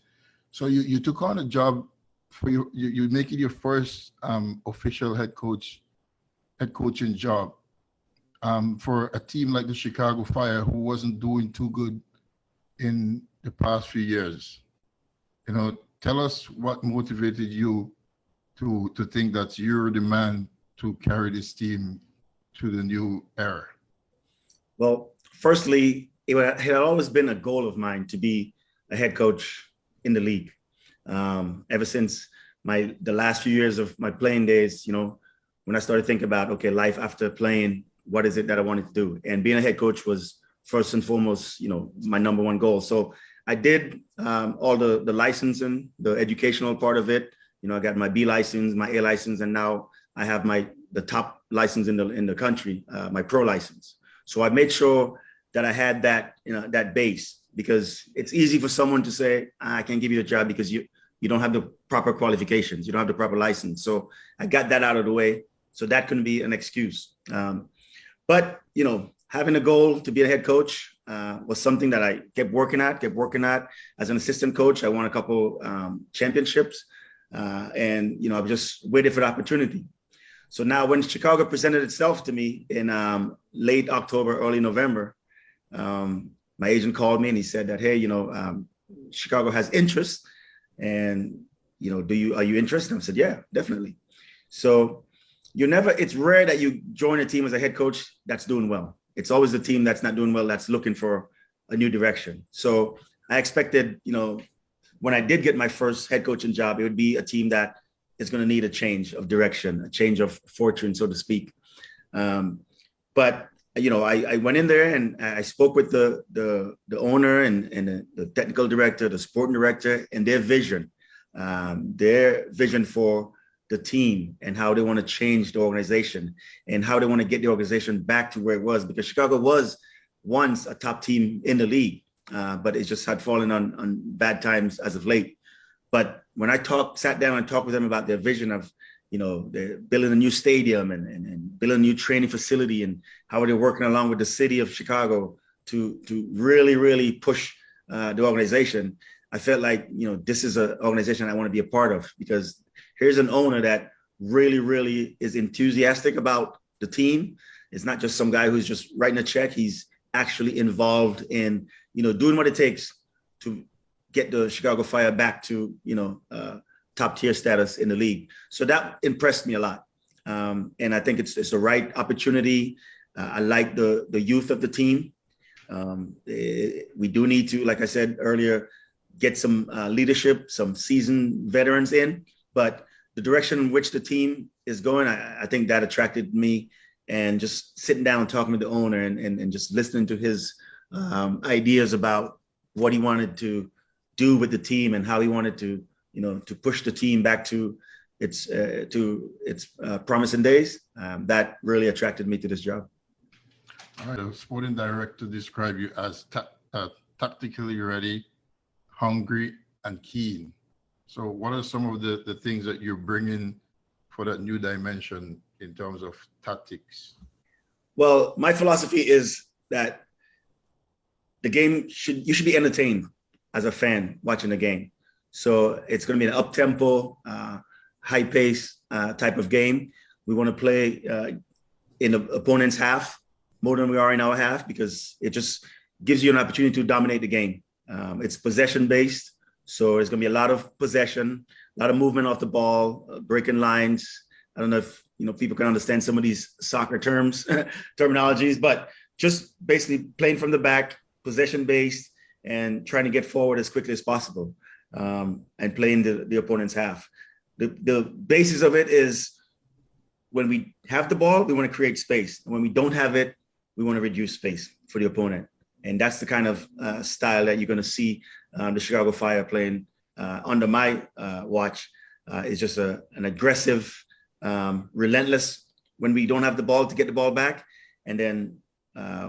[SPEAKER 3] So you took on a job for you make it your first official head coaching job for a team like the Chicago Fire, who wasn't doing too good in the past few years. Tell us what motivated you to think that you're the man to carry this team to the new era?
[SPEAKER 1] Well, firstly, it had always been a goal of mine to be a head coach in the league. Ever since the last few years of my playing days, when I started thinking about, okay, life after playing, what is it that I wanted to do? And being a head coach was first and foremost, my number one goal. So I did all the licensing, the educational part of it. I got my B license, my A license, and now I have the top license in the country, my pro license. So I made sure that I had that, that base, because it's easy for someone to say, I can't give you a job because you don't have the proper qualifications. You don't have the proper license. So I got that out of the way. So that couldn't be an excuse. But, having a goal to be a head coach was something that I kept working at. As an assistant coach, I won a couple championships. And, I just waited for the opportunity. So now when Chicago presented itself to me in late October, early November, my agent called me and he said that, hey, Chicago has interest, and, are you interested? I said, yeah, definitely. So, it's rare that you join a team as a head coach that's doing well. It's always the team that's not doing well that's looking for a new direction. So I expected, when I did get my first head coaching job, it would be a team that is going to need a change of direction, a change of fortune, so to speak. But I went in there and I spoke with the owner and the technical director, the sporting director, and their vision for the team and how they want to change the organization and how they want to get the organization back to where it was, because Chicago was once a top team in the league, but it just had fallen on bad times as of late. But when I sat down and talked with them about their vision of, they're building a new stadium and building a new training facility and how they're working along with the city of Chicago to really, really push the organization, I felt like, this is an organization I want to be a part of, because here's an owner that really, really is enthusiastic about the team. It's not just some guy who's just writing a check. He's actually involved in, doing what it takes to get the Chicago Fire back to, top tier status in the league. So that impressed me a lot. And I think it's the right opportunity. I like the youth of the team. We do need to, like I said earlier, get some leadership, some seasoned veterans in, but the direction in which the team is going, I think that attracted me. And just sitting down and talking to the owner and just listening to his ideas about what he wanted to do with the team and how he wanted to, to push the team back to its promising days, that really attracted me to this job.
[SPEAKER 3] All right, the sporting director described you as tactically ready, hungry, and keen. So what are some of the things that you're bringing for that new dimension in terms of tactics?
[SPEAKER 1] Well, my philosophy is that you should be entertained as a fan watching the game. So it's going to be an up-tempo, high-pace type of game. We want to play in the opponent's half more than we are in our half, because it just gives you an opportunity to dominate the game. It's possession-based, so there's going to be a lot of possession, a lot of movement off the ball, breaking lines. I don't know if people can understand some of these soccer terminologies, but just basically playing from the back, possession-based, and trying to get forward as quickly as possible, and playing the opponent's half. The basis of it is, when we have the ball, we want to create space. And when we don't have it, we want to reduce space for the opponent. And that's the kind of style that you're going to see the Chicago Fire playing under my watch. Is just an aggressive, relentless when we don't have the ball to get the ball back. And then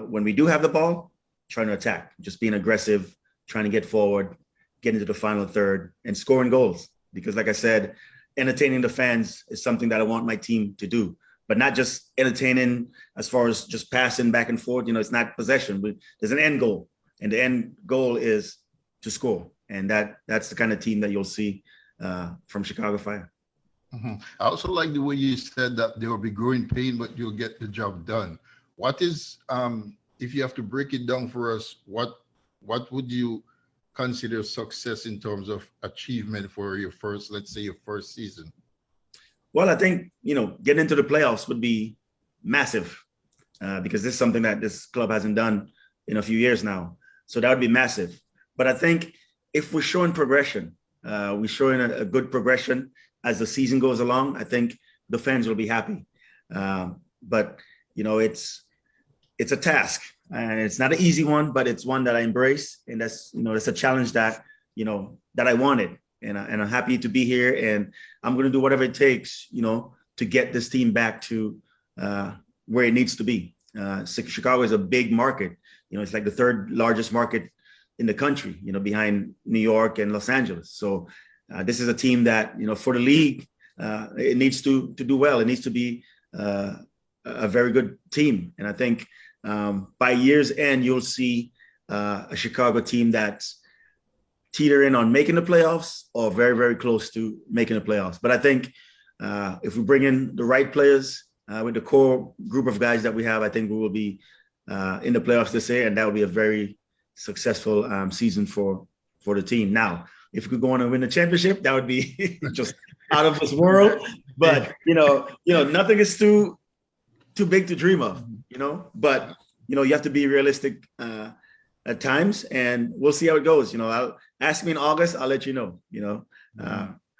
[SPEAKER 1] when we do have the ball, trying to attack, just being aggressive, trying to get forward, get into the final third and scoring goals. Because like I said, entertaining the fans is something that I want my team to do, but not just entertaining as far as just passing back and forth. It's not possession, but there's an end goal, and the end goal is to score. And that's the kind of team that you'll see from Chicago Fire.
[SPEAKER 3] Mm-hmm. I also like the way you said that there will be growing pain, but you'll get the job done. What is, if you have to break it down for us, what would you consider success in terms of achievement for your first season?
[SPEAKER 1] Well, I think, getting into the playoffs would be massive because this is something that this club hasn't done in a few years now. So that would be massive. But I think if we're showing progression, we're showing a good progression as the season goes along, I think the fans will be happy. But, it's a task, and it's not an easy one, but it's one that I embrace. And that's a challenge that, that I wanted. And I'm happy to be here, and I'm going to do whatever it takes, to get this team back to where it needs to be. Chicago is a big market. It's like the third largest market in the country, behind New York and Los Angeles. So this is a team that, for the league, it needs to do well. It needs to be a very good team. And I think by year's end, you'll see a Chicago team that's teetering on making the playoffs or very, very close to making the playoffs. But I think if we bring in the right players with the core group of guys that we have, I think we will be in the playoffs this year, and that will be a very successful season for the team. Now, if we could go on and win the championship, that would be just out of this world. But nothing is too big to dream of. But you have to be realistic at times, and we'll see how it goes. I'll ask me in August. I'll let you know.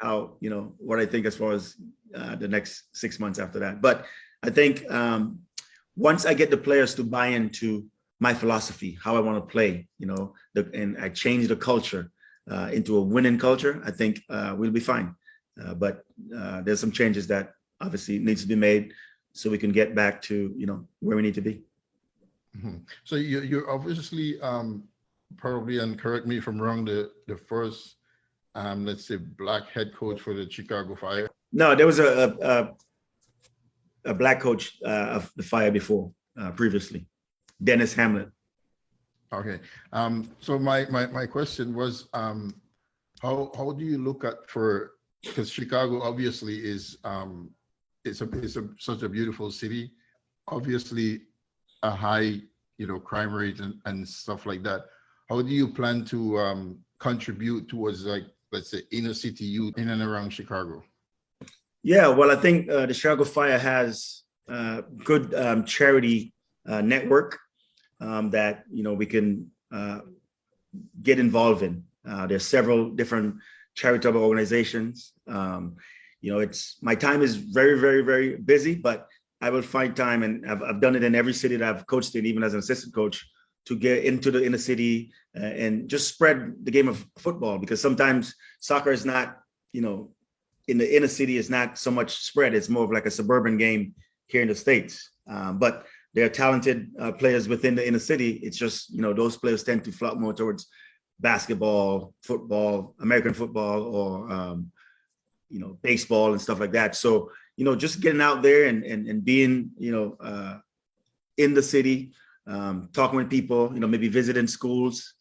[SPEAKER 1] How what I think as far as the next 6 months after that. But I think once I get the players to buy into my philosophy, how I want to play, and I change the culture into a winning culture, I think we'll be fine. But there's some changes that obviously needs to be made so we can get back to, where we need to be.
[SPEAKER 3] Mm-hmm. So you're obviously probably, and correct me if I'm wrong, the first, let's say, black head coach for the Chicago Fire.
[SPEAKER 1] No, there was a black coach of the Fire before, previously, Dennis Hamlin.
[SPEAKER 3] Okay. So my question was, how do you look at because Chicago obviously is it's such a beautiful city, obviously a high crime rate and stuff like that. How do you plan to contribute towards, like, let's say, inner city youth in and around Chicago?
[SPEAKER 1] Yeah, well, I think the Chicago Fire has good charity network that we can get involved in. There's several different charitable organizations. My time is very, very, very busy, but I will find time, and I've done it in every city that I've coached in, even as an assistant coach, to get into the inner city and just spread the game of football, because sometimes soccer is not, in the inner city is not so much spread. It's more of like a suburban game here in the States. But there are talented players within the inner city. It's just, those players tend to flock more towards basketball, football, American football, or, baseball and stuff like that. So, just getting out there and being, in the city, talking with people, maybe visiting schools,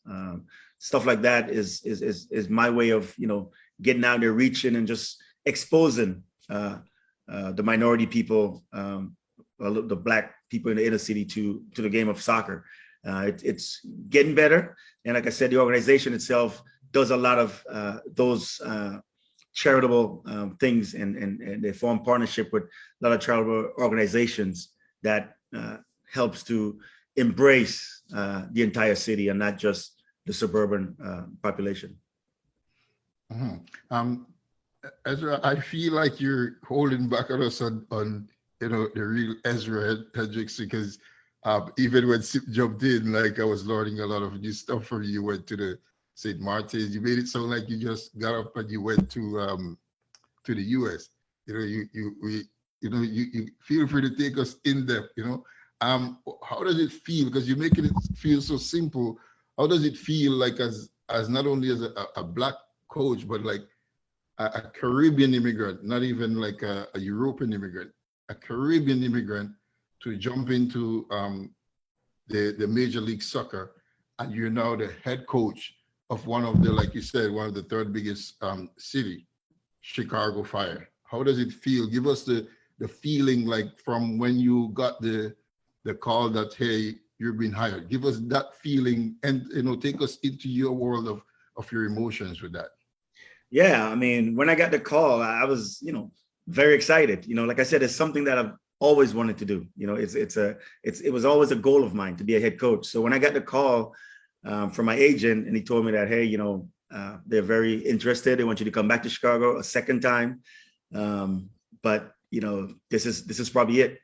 [SPEAKER 1] stuff like that is my way of, getting out there, reaching and just exposing the minority people, the black people in the inner city to the game of soccer. It's getting better. And like I said, the organization itself does a lot of those charitable things, and they form partnership with a lot of charitable organizations that helps to embrace the entire city and not just the suburban population.
[SPEAKER 3] Mm-hmm. Ezra, I feel like you're holding back on us on the real Ezra Hendrickson, because even when Sip jumped in, like, I was learning a lot of new stuff from you. You went to the St. Martin's. You made it sound like you just got up and you went to the US. You feel free to take us in depth. How does it feel? Because you're making it feel so simple. How does it feel, like, as not only as a black coach, but like a Caribbean immigrant, not even like a European immigrant, a Caribbean immigrant, to jump into the Major League Soccer, and you're now the head coach of one of the, like you said, one of the third biggest city, Chicago Fire? How does it feel? Give us the feeling, like, from when you got the call that, hey, you've been hired. Give us that feeling, and take us into your world of your emotions with that.
[SPEAKER 1] Yeah, I mean, when I got the call, I was, very excited. Like I said, it's something that I've always wanted to do. It was always a goal of mine to be a head coach. So when I got the call from my agent, and he told me that, hey, they're very interested. They want you to come back to Chicago a second time. But this is probably it.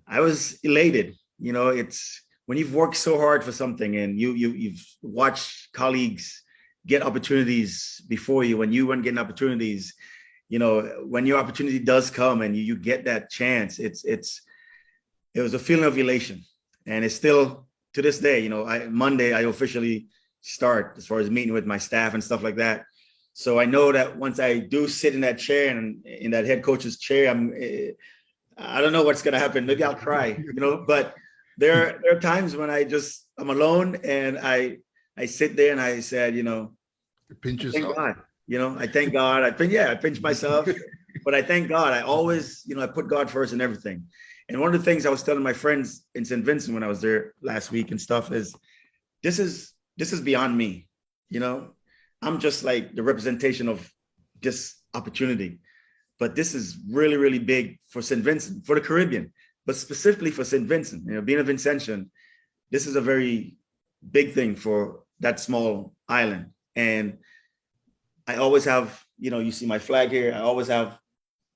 [SPEAKER 1] I was elated. It's when you've worked so hard for something, and you've watched colleagues get opportunities before you, when you weren't getting opportunities, when your opportunity does come and you get that chance, it was a feeling of elation. And it's still to this day. Monday I officially start as far as meeting with my staff and stuff like that. So I know that once I do sit in that chair, and in that head coach's chair, I don't know what's gonna happen. Maybe I'll cry, but there are times when I'm alone, and I sit there and I said,
[SPEAKER 3] pinch
[SPEAKER 1] thank
[SPEAKER 3] yourself.
[SPEAKER 1] God. I thank God. I pinch myself, but I thank God. I always, I put God first in everything. And one of the things I was telling my friends in St. Vincent when I was there last week and stuff is, this is beyond me. I'm just like the representation of this opportunity. but this is really, really big for St. Vincent, for the Caribbean, but specifically for St. Vincent. You know, being a Vincentian, this is a very big thing for that small island. And I always have, you know, you see my flag here. I always have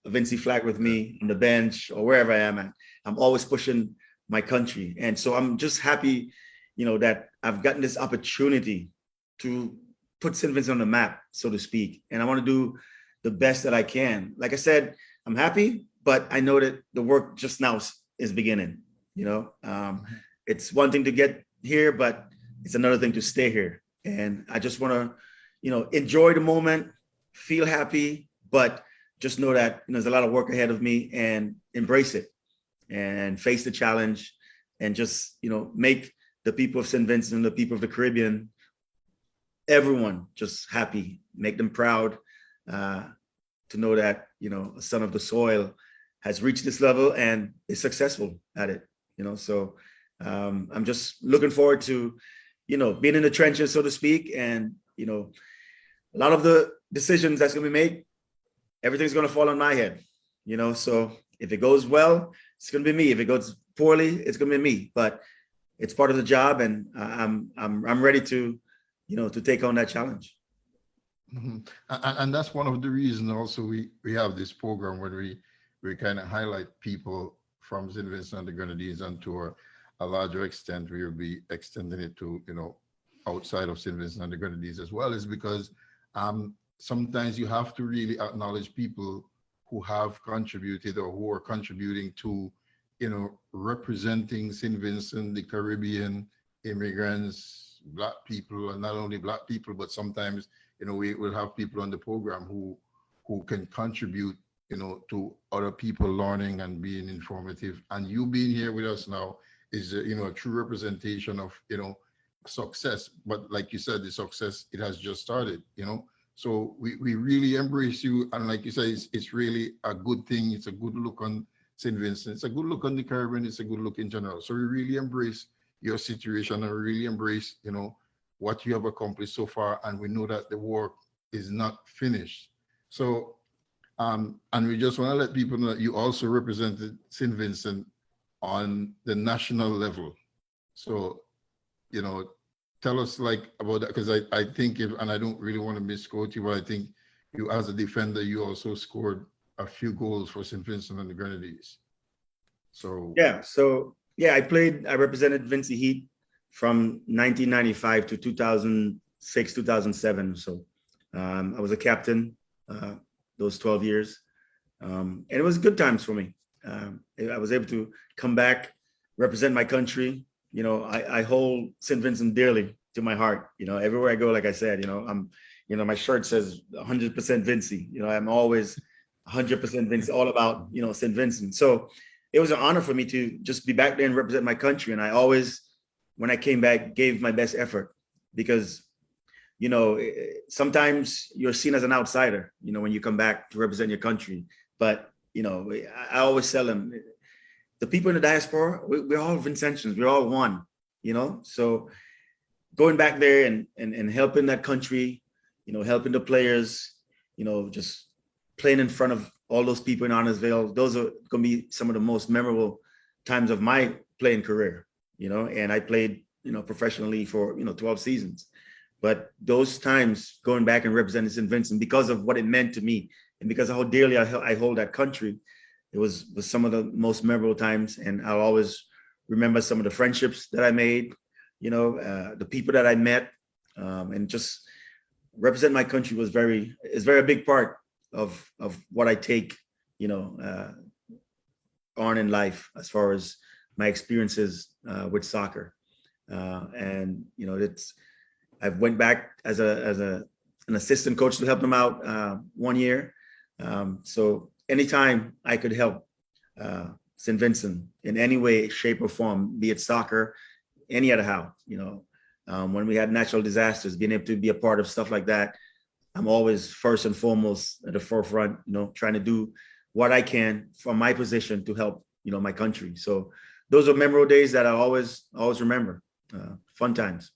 [SPEAKER 1] a Vincy flag with me on the bench or wherever I am at. I'm always pushing my country. And so I'm just happy, you know, that I've gotten this opportunity to put St. Vincent on the map, so to speak. And I want to do the best that I can. Like I said, I'm happy, but I know that the work just now is beginning. You know, it's one thing to get here, but it's another thing to stay here. And I just want to, you know, enjoy the moment, feel happy, but just know that, you know, there's a lot of work ahead of me, and embrace it and face the challenge, and just, you know, make the people of St. Vincent, the people of the Caribbean, everyone just happy, make them proud, to know that, you know, a son of the soil has reached this level and is successful at it, you know. So I'm just looking forward to, you know, being in the trenches, so to speak. And, you know, a lot of the decisions that's going to be made, everything's going to fall on my head, you know. So if it goes well, it's going to be me. If it goes poorly, it's going to be me. But it's part of the job, and I'm ready to, you know, to take on that challenge.
[SPEAKER 3] And that's one of the reasons also we have this program where we kind of highlight people from St. Vincent and the Grenadines, and to a larger extent we'll be extending it to, you know, outside of St. Vincent and the Grenadines as well, is because sometimes you have to really acknowledge people who have contributed or who are contributing to, you know, representing St. Vincent, the Caribbean, immigrants, Black people, and not only Black people, but sometimes, you know, we will have people on the program who can contribute, you know, to other people learning and being informative. And you being here with us now is, you know, a true representation of, you know, success. But like you said, the success, it has just started, you know. So we really embrace you. And like you said, it's really a good thing. It's a good look on St. Vincent. It's a good look on the Caribbean. It's a good look in general. So we really embrace your situation, and we really embrace, you know, what you have accomplished so far. And we know that the work is not finished. So, and we just want to let people know that you also represented St. Vincent on the national level. So, you know, tell us like about that, because I think and I don't really want to misquote you, but I think you as a defender, you also scored a few goals for St. Vincent and the Grenadines. So
[SPEAKER 1] yeah, I represented Vincy Heat from 1995 to 2006, 2007. So I was a captain those 12 years. And it was good times for me. I was able to come back, represent my country. You know, I hold St. Vincent dearly to my heart. You know, everywhere I go, like I said, you know, my shirt says 100% Vincy. You know, I'm always 100% Vincy, all about, you know, St. Vincent. So it was an honor for me to just be back there and represent my country. And I always, when I came back, gave my best effort, because, you know, sometimes you're seen as an outsider, you know, when you come back to represent your country. But, you know, I always tell them, the people in the diaspora, we're all Vincentians, we're all one, you know. So going back there and helping that country, you know, helping the players, you know, just playing in front of all those people in Honorsville, those are going to be some of the most memorable times of my playing career, you know. And I played, you know, professionally for, you know, 12 seasons. But those times going back and representing St. Vincent, because of what it meant to me and because of how dearly I hold that country, it was some of the most memorable times. And I'll always remember some of the friendships that I made, you know, the people that I met, and just represent my country is very a big part of what I take, you know, on in life as far as my experiences with soccer. And, you know, I went back as an assistant coach to help them out 1 year. So anytime I could help St. Vincent in any way, shape, or form, be it soccer, any other how, you know, when we had natural disasters, being able to be a part of stuff like that, I'm always first and foremost at the forefront, you know, trying to do what I can from my position to help, you know, my country. So those are memorable days that I always remember. Fun times.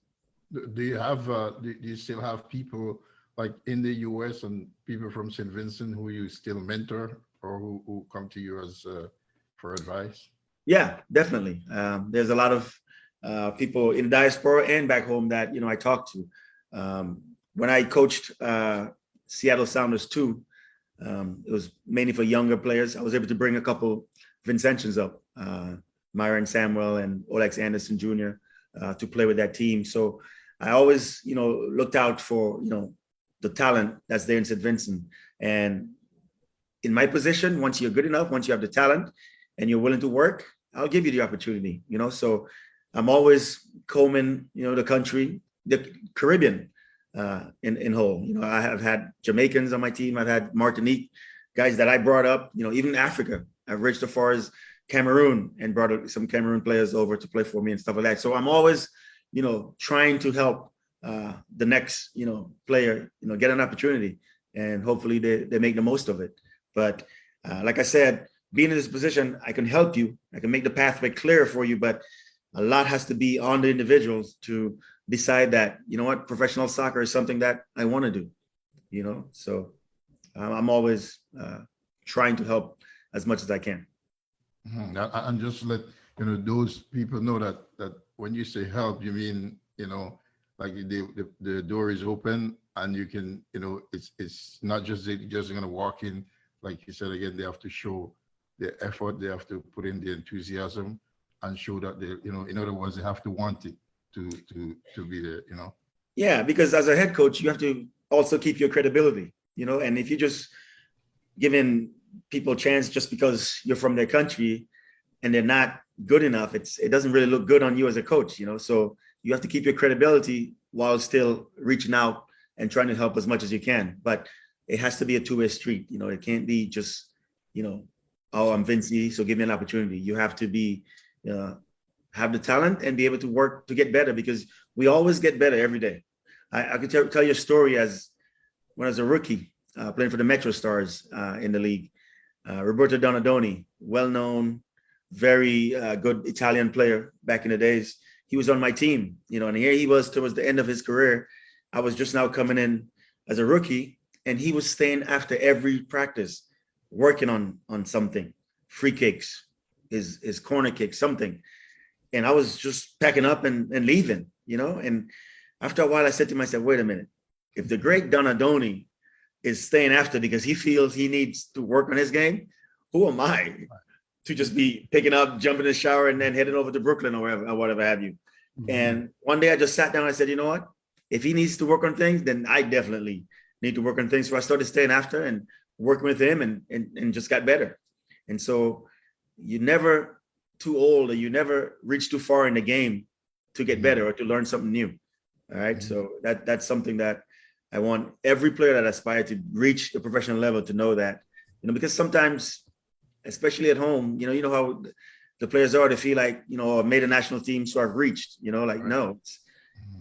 [SPEAKER 3] Do you have? Do you still have people like in the US and people from St. Vincent who you still mentor or who come to you as for advice?
[SPEAKER 1] Yeah, definitely. There's a lot of people in diaspora and back home that, I talk to. When I coached Seattle Sounders too, it was mainly for younger players. I was able to bring a couple Vincentians up, Myron Samuel and Olex Anderson Jr. To play with that team. So I always, looked out for, the talent that's there in St. Vincent. And in my position, once you're good enough, once you have the talent and you're willing to work, I'll give you the opportunity, So I'm always combing, the country, the Caribbean in whole. I have had Jamaicans on my team. I've had Martinique guys that I brought up, even Africa. I've reached as far as Cameroon and brought some Cameroon players over to play for me and stuff like that. So I'm always, trying to help the next, player, get an opportunity, and hopefully they make the most of it. But like I said, being in this position, I can help you. I can make the pathway clear for you, but a lot has to be on the individuals to decide that, professional soccer is something that I want to do, So I'm always trying to help as much as I can.
[SPEAKER 3] And just let those people know that when you say help, you mean like the door is open and you can it's not just going to walk in. Like you said, again, they have to show the effort, they have to put in the enthusiasm and show that they in other words, they have to want it to be there.
[SPEAKER 1] Yeah, because as a head coach, you have to also keep your credibility, and if you're just giving people a chance just because you're from their country and they're not good enough, it doesn't really look good on you as a coach, So you have to keep your credibility while still reaching out and trying to help as much as you can. But it has to be a two-way street. It can't be just, oh, I'm Vincy, so give me an opportunity. You have to be, have the talent and be able to work to get better, because we always get better every day. I could tell you a story when I was a rookie playing for the Metro Stars in the league. Roberto Donadoni, well-known, very good Italian player back in the days. He was on my team, and here he was towards the end of his career. I was just now coming in as a rookie, and he was staying after every practice, working on something, free kicks, his corner kick, something. And I was just packing up and leaving, and after a while I said to myself, wait a minute, if the great Donadoni is staying after because he feels he needs to work on his game, who am I to just be picking up, jumping in the shower and then heading over to Brooklyn or whatever have you. Mm-hmm. And one day I just sat down and I said, you know what, if he needs to work on things, then I definitely need to work on things. So I started staying after and working with him and just got better. And so you're never too old, or you never reach too far in the game to get better or to learn something new. All right. Mm-hmm. So that's something that I want every player that aspires to reach the professional level to know that, because sometimes, especially at home, you know how the players are, to feel like, I made a national team, so I've reached, right. No,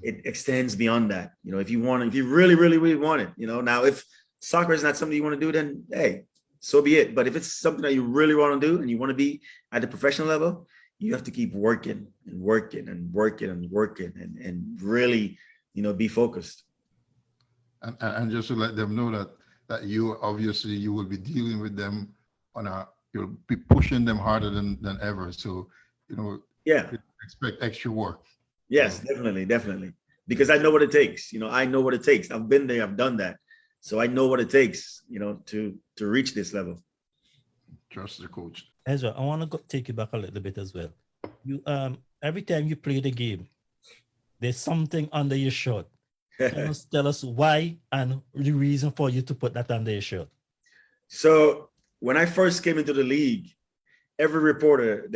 [SPEAKER 1] it extends beyond that. If you really, really, really want it, now if soccer is not something you want to do, then hey, so be it. But if it's something that you really want to do and you want to be at the professional level, you have to keep working and working and working and working and really, be focused.
[SPEAKER 3] And just to let them know that you obviously you will be dealing with them you'll be pushing them harder than ever. So, expect extra work.
[SPEAKER 1] Yes, definitely. Because I know what it takes. I know what it takes. I've been there, I've done that. So I know what it takes, to reach this level.
[SPEAKER 3] Trust the coach.
[SPEAKER 2] Ezra, I want to take you back a little bit as well. You every time you play the game, there's something under your shirt. Tell us why and the reason for you to put that under your shirt.
[SPEAKER 1] So when I first came into the league, every reporter,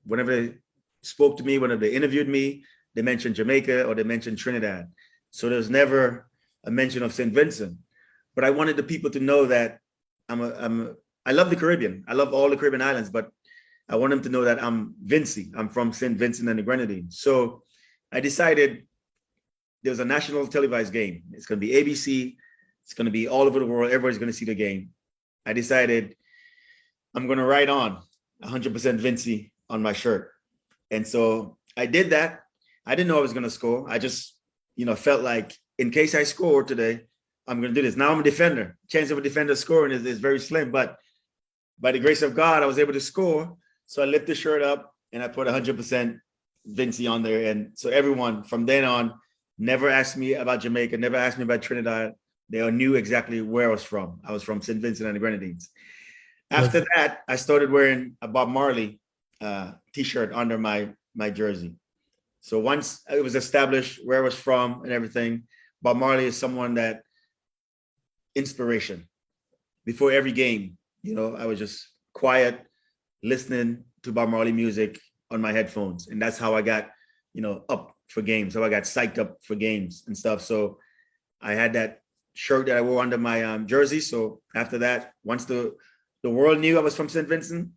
[SPEAKER 1] whenever they spoke to me, whenever they interviewed me, they mentioned Jamaica or they mentioned Trinidad. So there's never a mention of St. Vincent. But I wanted the people to know that I love the Caribbean. I love all the Caribbean islands, but I want them to know that I'm Vincy. I'm from St. Vincent and the Grenadines. So I decided there's a national televised game. It's going to be ABC. It's going to be all over the world. Everybody's going to see the game. I decided I'm going to write on 100% Vincy on my shirt. And so I did that. I didn't know I was going to score. I just, felt like in case I score today, I'm going to do this. Now I'm a defender. Chance of a defender scoring is very slim, but by the grace of God, I was able to score. So I lift the shirt up and I put 100% Vincy on there. And so everyone from then on never asked me about Jamaica, never asked me about Trinidad. They all knew exactly where I was from. I was from St. Vincent and the Grenadines. After that, I started wearing a Bob Marley t-shirt under my jersey. So once it was established where I was from and everything, Bob Marley is someone that inspiration. Before every game, I was just quiet, listening to Bob Marley music on my headphones. And that's how I got, up for games. How I got psyched up for games and stuff. So I had that shirt that I wore under my jersey. So after that, once the world knew I was from St. Vincent,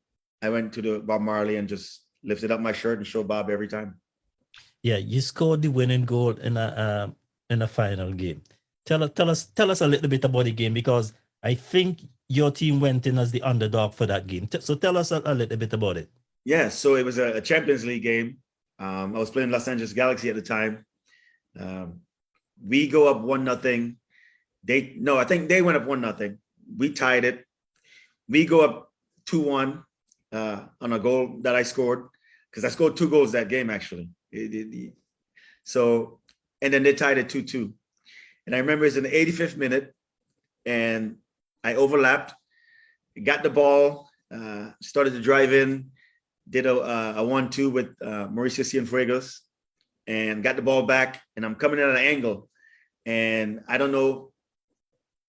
[SPEAKER 1] I went to the Bob Marley and just lifted up my shirt and showed Bob every time.
[SPEAKER 2] Yeah, you scored the winning goal in a final game. Tell us a little bit about the game, because I think your team went in as the underdog for that game. So tell us a little bit about it.
[SPEAKER 1] Yeah, so it was a Champions League game. I was playing Los Angeles Galaxy at the time. We go up 1-0. I think they went up 1-0. We tied it. We go up 2-1 on a goal that I scored, because I scored 2 goals that game, actually. So, and then they tied it 2-2. And I remember it's in the 85th minute, and I overlapped, got the ball, started to drive in, did a 1-2 with Mauricio Cienfuegos, and got the ball back, and I'm coming in at an angle, and I don't know,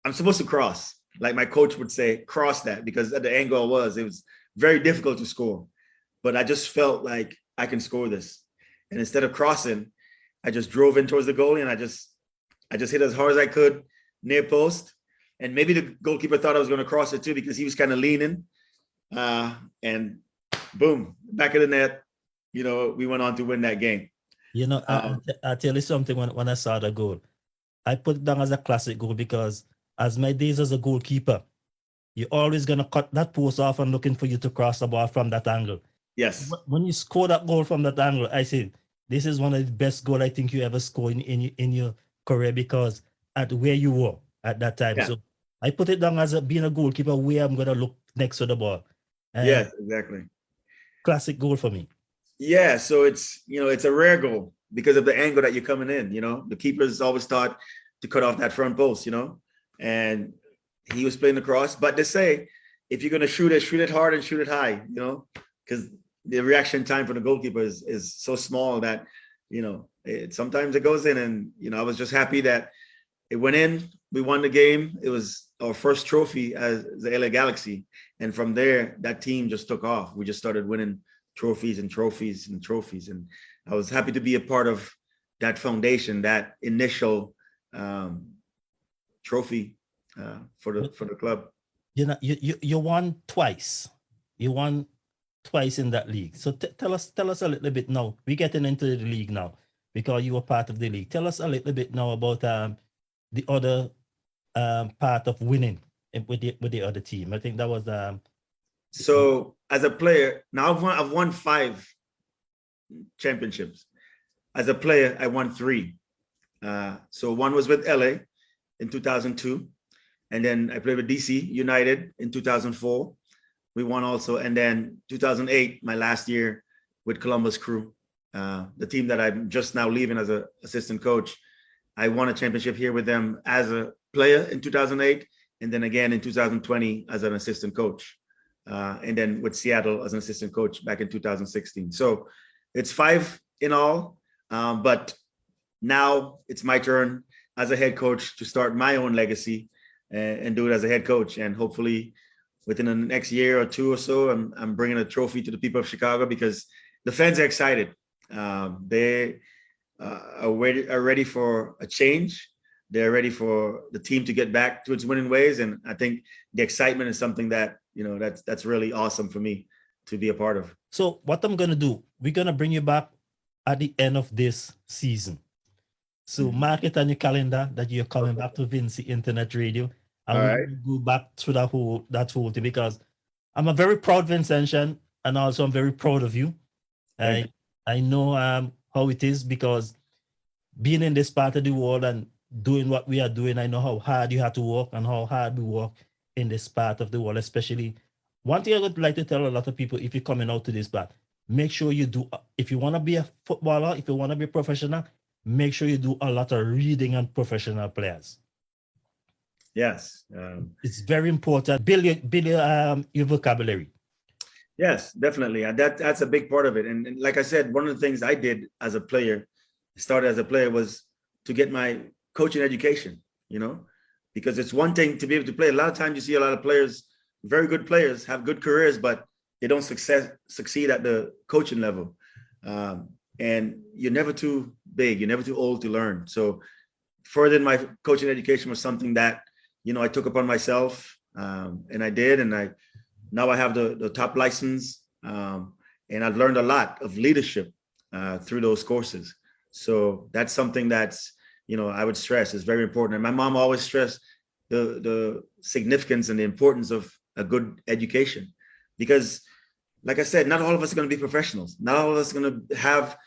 [SPEAKER 1] I'm supposed to cross. Like my coach would say, cross that, because at the angle it was very difficult to score. But I just felt like I can score this. And instead of crossing, I just drove in towards the goalie, and I just hit as hard as I could near post. And maybe the goalkeeper thought I was going to cross it too, because he was kind of leaning. And boom, back of the net, we went on to win that game.
[SPEAKER 2] I'll tell you something. When I saw the goal, I put it down as a classic goal, because as my days as a goalkeeper, you're always going to cut that post off and looking for you to cross the ball from that angle.
[SPEAKER 1] Yes.
[SPEAKER 2] When you score that goal from that angle, I said, this is one of the best goals I think you ever scored in your career, because at where you were at that time. Yeah. So I put it down as being a goalkeeper where I'm going to look next to the ball.
[SPEAKER 1] Yes, exactly.
[SPEAKER 2] Classic goal for me.
[SPEAKER 1] Yeah, so it's a rare goal because of the angle that you're coming in. The keeper's always taught to cut off that front post, and he was playing across. But they say, if you're going to shoot it hard and shoot it high, because the reaction time for the goalkeeper is so small that, sometimes it goes in. And, I was just happy that it went in. We won the game. It was our first trophy as the LA Galaxy. And from there, that team just took off. We just started winning trophies and trophies and trophies. And I was happy to be a part of that foundation, that initial trophy for the club.
[SPEAKER 2] You won twice. You won twice in that league. So tell us a little bit now. We're getting into the league now because you were part of the league. Tell us a little bit now about the other part of winning with the other team. I think that was
[SPEAKER 1] so as a player, now I've won 5 championships. As a player, I won 3. So one was with LA in 2002. And then I played with DC United in 2004. We won also. And then 2008, my last year with Columbus Crew, the team that I'm just now leaving as an assistant coach. I won a championship here with them as a player in 2008. And then again in 2020 as an assistant coach. And then with Seattle as an assistant coach back in 2016. So it's 5 in all. But now it's my turn as a head coach to start my own legacy and do it as a head coach. And hopefully within the next year or 2 or so, I'm bringing a trophy to the people of Chicago because the fans are excited. They are ready for a change. They're ready for the team to get back to its winning ways. And I think the excitement is something that, that's really awesome for me to be a part of.
[SPEAKER 2] So what I'm going to do, we're going to bring you back at the end of this season. So mark it on your calendar that you're coming back to Vincy Internet Radio. And we'll go back to that whole thing because I'm a very proud Vincentian and also I'm very proud of you. I know how it is because being in this part of the world and doing what we are doing. I know how hard you have to work and how hard we work in this part of the world, especially. One thing I would like to tell a lot of people, if you're coming out to this part, make sure you do, if you want to be a footballer, if you want to be a professional, make sure you do a lot of reading on professional players.
[SPEAKER 1] Yes.
[SPEAKER 2] It's very important. Build your vocabulary.
[SPEAKER 1] Yes, definitely. And that's a big part of it. And like I said, one of the things I did as a player, started as a player, was to get my coaching education, because it's one thing to be able to play. A lot of times you see a lot of players, very good players, have good careers, but they don't succeed at the coaching level. And you're never too big, you're never too old to learn. So furthering my coaching education was something that, I took upon myself, and I did. And now I have the top license, and I've learned a lot of leadership through those courses. So that's something that's, I would stress is very important. And my mom always stressed the significance and the importance of a good education, because like I said, not all of us are going to be professionals. Not all of us are going to have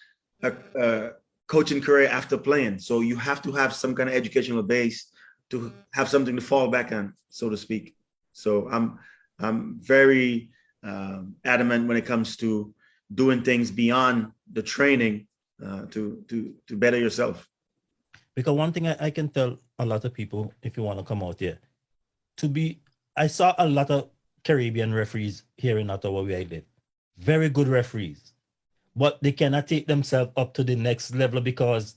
[SPEAKER 1] a coaching career after playing. So you have to have some kind of educational base to have something to fall back on, so to speak. So I'm very adamant when it comes to doing things beyond the training to better yourself.
[SPEAKER 2] Because one thing I can tell a lot of people, if you want to come out here, I saw a lot of Caribbean referees here in Ottawa where I live. Very good referees. But they cannot take themselves up to the next level because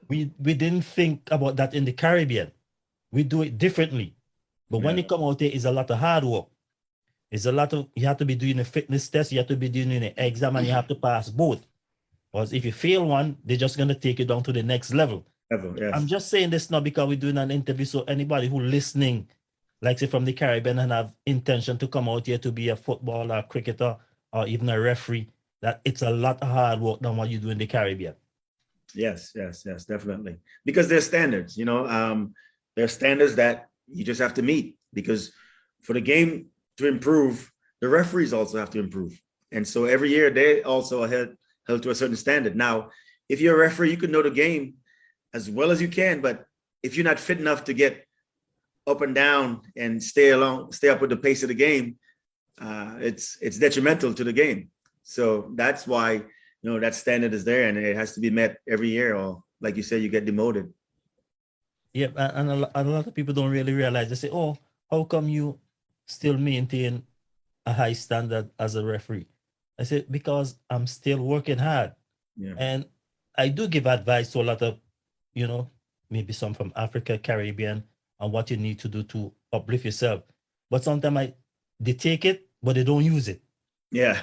[SPEAKER 2] we didn't think about that in the Caribbean. We do it differently. But when you come out here, it's a lot of hard work. It's a lot of, you have to be doing a fitness test, you have to be doing an exam, and you have to pass both. Because if you fail one, they're just going to take you down to the next level.
[SPEAKER 1] Yes.
[SPEAKER 2] I'm just saying this now because we're doing an interview. So anybody who listening, like say from the Caribbean, and have intention to come out here to be a footballer, cricketer, or even a referee, that it's a lot of hard work than what you do in the Caribbean.
[SPEAKER 1] Yes, definitely. Because there's standards, there are standards that you just have to meet, because for the game to improve, the referees also have to improve. And so every year they also are held to a certain standard. Now, if you're a referee, you can know the game as well as you can, but if you're not fit enough to get up and down and stay up with the pace of the game, it's detrimental to the game. So that's why, that standard is there, and it has to be met every year, or like you said, you get demoted.
[SPEAKER 2] Yeah, and a lot of people don't really realize. They say, oh, how come you still maintain a high standard as a referee? I said, because I'm still working hard.
[SPEAKER 1] Yeah.
[SPEAKER 2] And I do give advice to a lot of, maybe some from Africa, Caribbean, on what you need to do to uplift yourself. But sometimes they take it, but they don't use it.
[SPEAKER 1] Yeah.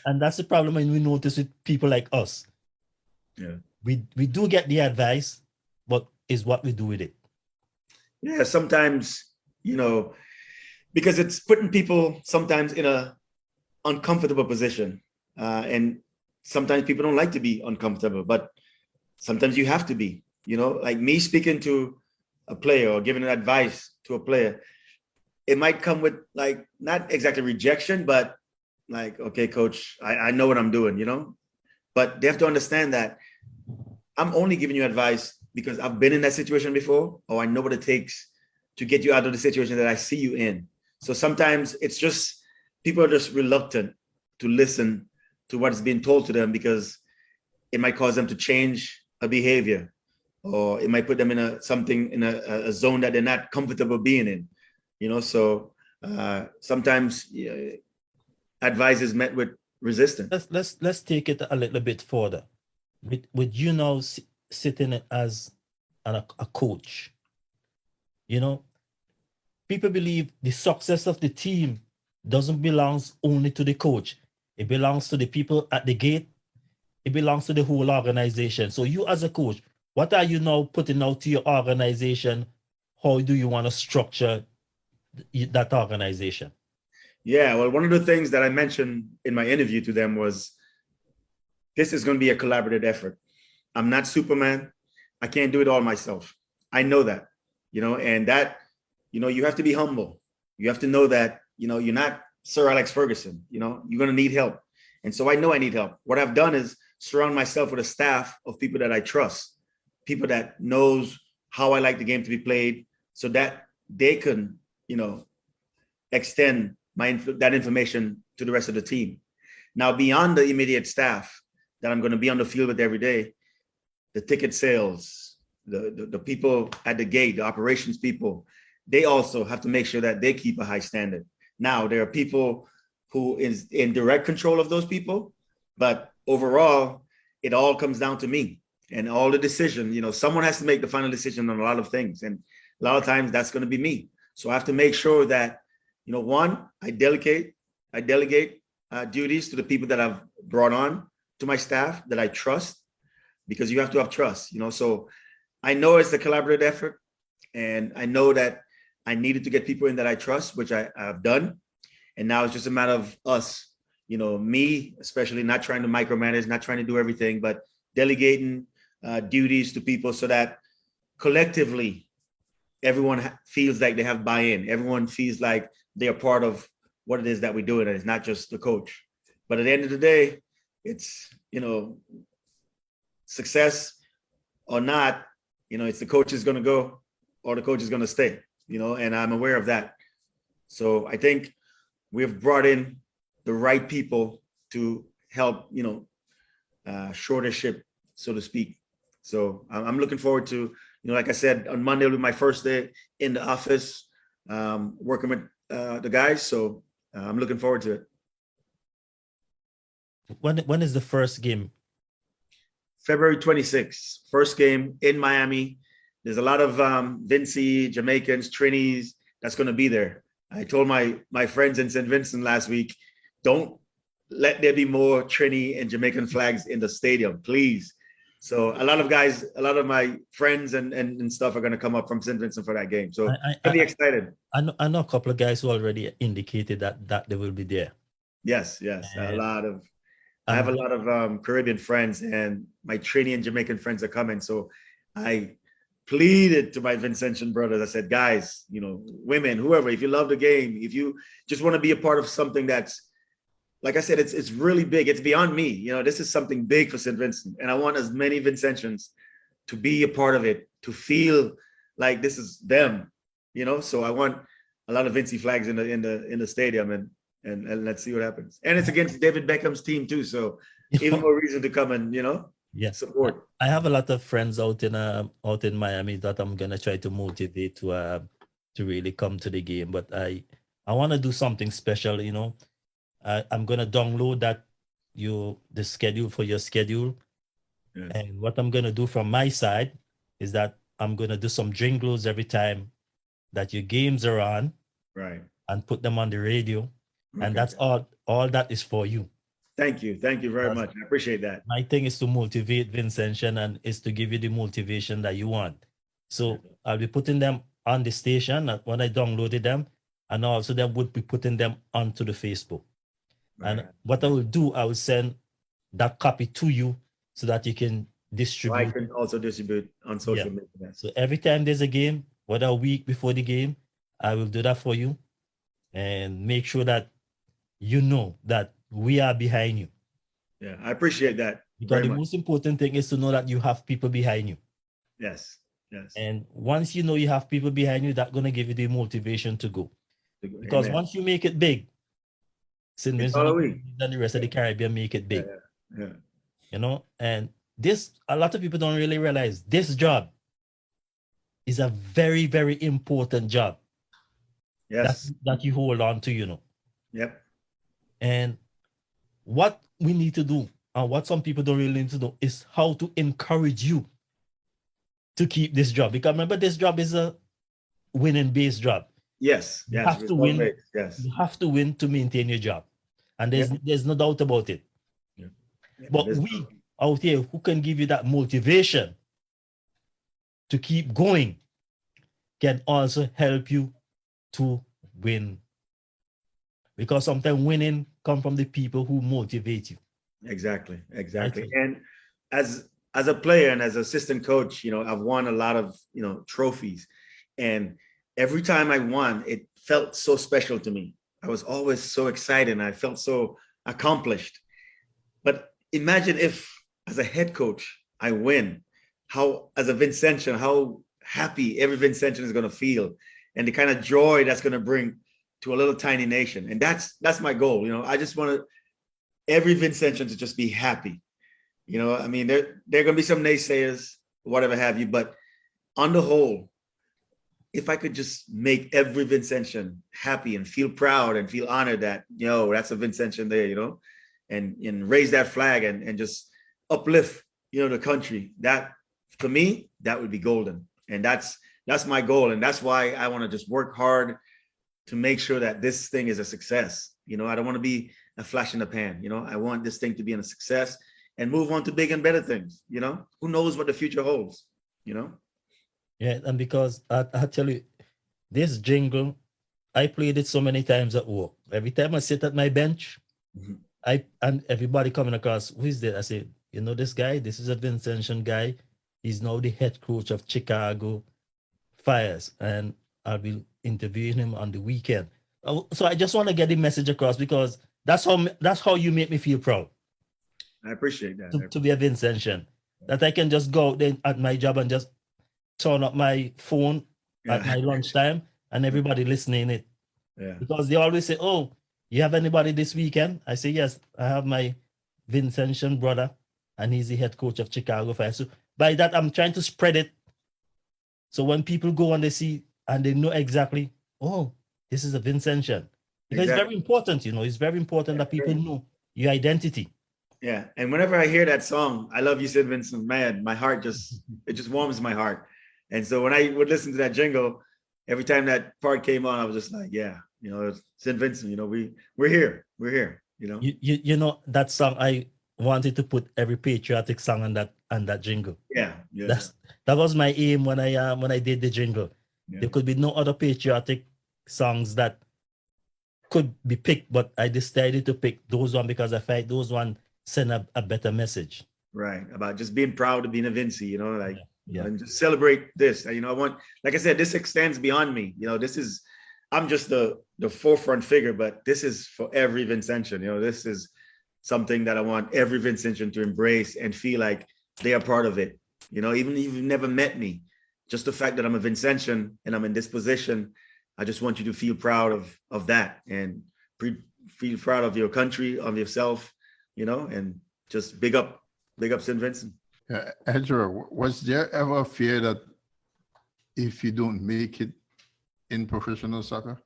[SPEAKER 2] And that's the problem when we notice with people like us.
[SPEAKER 1] Yeah.
[SPEAKER 2] We do get the advice, but it's what we do with it.
[SPEAKER 1] Yeah, sometimes, because it's putting people sometimes in a uncomfortable position. And sometimes people don't like to be uncomfortable, but sometimes you have to be, like me speaking to a player or giving advice to a player. It might come with like, not exactly rejection, but like, okay, coach, I know what I'm doing, but they have to understand that I'm only giving you advice because I've been in that situation before, or I know what it takes to get you out of the situation that I see you in. So sometimes it's just, people are just reluctant to listen to what's being told to them, because it might cause them to change a behavior, or it might put them in a zone that they're not comfortable being in, so sometimes advice is met with resistance.
[SPEAKER 2] Let's take it a little bit further. With you now sitting as a coach, people believe the success of the team doesn't belong only to the coach. It belongs to the people at the gate. It belongs to the whole organization. So you as a coach, what are you now putting out to your organization? How do you want to structure that organization?
[SPEAKER 1] Yeah, well, one of the things that I mentioned in my interview to them was, this is going to be a collaborative effort. I'm not Superman. I can't do it all myself. I know that, and that, you have to be humble. You have to know that, you're not Sir Alex Ferguson, you're going to need help. And so I know I need help. What I've done is surround myself with a staff of people that I trust people that knows how I like the game to be played, so that they can, extend that information to the rest of the team. Now, beyond the immediate staff that I'm going to be on the field with every day, the ticket sales, the people at the gate, the operations people, they also have to make sure that they keep a high standard. Now, there are people who is in direct control of those people, but overall, it all comes down to me and all the decision. Someone has to make the final decision on a lot of things, and a lot of times that's going to be me. So I have to make sure that, one, I delegate duties to the people that I've brought on to my staff that I trust, because you have to have trust. So I know it's a collaborative effort, and I know that I needed to get people in that I trust, which I've done. And now it's just a matter of us, me especially, not trying to micromanage, not trying to do everything, but delegating duties to people so that collectively everyone feels like they have buy-in. Everyone feels like they are part of what it is that we're doing, and it's not just the coach. But at the end of the day, it's, success or not, it's the coach is going to go or the coach is going to stay, and I'm aware of that. So I think we've brought in the right people to help, shore the ship, so to speak. So I'm looking forward to, like I said, on Monday will be my first day in the office, working with the guys. So I'm looking forward to it.
[SPEAKER 2] When is the first game?
[SPEAKER 1] February 26th, first game in Miami. There's a lot of Vincy, Jamaicans, Trinis that's going to be there. I told my friends in St. Vincent last week, don't let there be more Trini and Jamaican flags in the stadium, please. So a lot of guys, a lot of my friends and stuff are going to come up from St. Vincent for that game. So I'll be excited.
[SPEAKER 2] I know a couple of guys who already indicated that they will be there.
[SPEAKER 1] Yes. I have a lot of Caribbean friends, and my Trini and Jamaican friends are coming. So I pleaded to my Vincentian brothers. I said, guys, women, whoever, if you love the game, if you just want to be a part of something that's, like I said, it's really big. It's beyond me. This is something big for St. Vincent. And I want as many Vincentians to be a part of it, to feel like this is them, So I want a lot of Vincy flags in the stadium, and let's see what happens. And it's against David Beckham's team too. So even more reason to come and, support.
[SPEAKER 2] I have a lot of friends out in Miami that I'm gonna try to motivate to really come to the game. But I want to do something special. I'm gonna download the schedule for your schedule,
[SPEAKER 1] yes.
[SPEAKER 2] And what I'm gonna do from my side is that I'm gonna do some jingles every time that your games are on,
[SPEAKER 1] right,
[SPEAKER 2] and put them on the radio, and that's all that is for you.
[SPEAKER 1] Thank you very much. I appreciate that.
[SPEAKER 2] My thing is to motivate Vincent, and is to give you the motivation that you want. So I'll be putting them on the station when I downloaded them, and also then would be putting them onto the Facebook. Right. And what I will do, I will send that copy to you so that you can distribute.
[SPEAKER 1] I can also distribute on social media.
[SPEAKER 2] So every time there's a game, whether a week before the game, I will do that for you and make sure that you know that we are behind you.
[SPEAKER 1] Yeah, I appreciate that.
[SPEAKER 2] Because the most important thing is to know that you have people behind you.
[SPEAKER 1] Yes.
[SPEAKER 2] And once you know you have people behind you, that's going to give you the motivation to go. Because once you make it big, St. Vincent and the rest of the Caribbean make it big.
[SPEAKER 1] Yeah.
[SPEAKER 2] And this, a lot of people don't really realize this job is a very, very important job.
[SPEAKER 1] Yes.
[SPEAKER 2] That you hold on to,
[SPEAKER 1] Yep.
[SPEAKER 2] And what we need to do, and what some people don't really need to do, is how to encourage you to keep this job. Because remember, this job is a winning-based job.
[SPEAKER 1] Yes.
[SPEAKER 2] You have to win.
[SPEAKER 1] Yes.
[SPEAKER 2] You have to win to maintain your job. And there's no doubt about it.
[SPEAKER 1] Yeah.
[SPEAKER 2] But we out here who can give you that motivation to keep going can also help you to win. Because sometimes winning comes from the people who motivate you.
[SPEAKER 1] Exactly. And as a player and as assistant coach, I've won a lot of, trophies. And every time I won, it felt so special to me. I was always so excited and I felt so accomplished. But imagine if, as a head coach, I win, how, as a Vincentian, how happy every Vincentian is going to feel, and the kind of joy that's going to bring to a little tiny nation. And that's my goal. You know, I just want every Vincentian to just be happy. You know, I mean, there are going to be some naysayers, whatever have you, but on the whole, if I could just make every Vincentian happy and feel proud and feel honored that, you know, that's a Vincentian there, you know, and raise that flag and just uplift, you know, the country, that for me, that would be golden. And that's my goal. And that's why I want to just work hard to make sure that this thing is a success. You know, I don't want to be a flash in the pan. You know, I want this thing to be a success and move on to big and better things. You know, who knows what the future holds, you know?
[SPEAKER 2] Yeah, and because I tell you, this jingle, I played it so many times at work. Every time I sit at my bench, and everybody coming across, who is that? I say, you know, this guy, this is a Vincentian guy. He's now the head coach of Chicago Fires, and I'll be interviewing him on the weekend. So I just want to get the message across, because that's how you make me feel proud.
[SPEAKER 1] I appreciate that.
[SPEAKER 2] To be a Vincentian, that I can just go out there at my job and just turn up my phone at my lunchtime and everybody listening it.
[SPEAKER 1] Yeah.
[SPEAKER 2] Because they always say, oh, you have anybody this weekend? I say, yes, I have my Vincentian brother, and he's the head coach of Chicago Fire. So by that, I'm trying to spread it. So when people go and they see and they know exactly, oh, this is a Vincentian. Because it's very important, you know, it's very important that people know your identity.
[SPEAKER 1] Yeah. And whenever I hear that song, I Love You, St. Vincent, man, my heart it just warms my heart. And so when I would listen to that jingle, every time that part came on, I was just like, yeah, you know, St. Vincent, you know, we're here, you know.
[SPEAKER 2] You know, that song, I wanted to put every patriotic song on that jingle.
[SPEAKER 1] Yeah.
[SPEAKER 2] That was my aim when I did the jingle. Yeah. There could be no other patriotic songs that could be picked, but I decided to pick those one because I felt those one send a better message.
[SPEAKER 1] Right. About just being proud of being a Vincy, you know, like, and just celebrate this. You know, I want, like I said, this extends beyond me. You know, I'm just the forefront figure, but this is for every Vincentian. You know, this is something that I want every Vincentian to embrace and feel like they are part of it. You know, even if you've never met me, just the fact that I'm a Vincentian and I'm in this position, I just want you to feel proud of that and feel proud of your country, of yourself, you know, and just big up St. Vincent.
[SPEAKER 3] Yeah, Ezra, was there ever a fear that if you don't make it in professional soccer?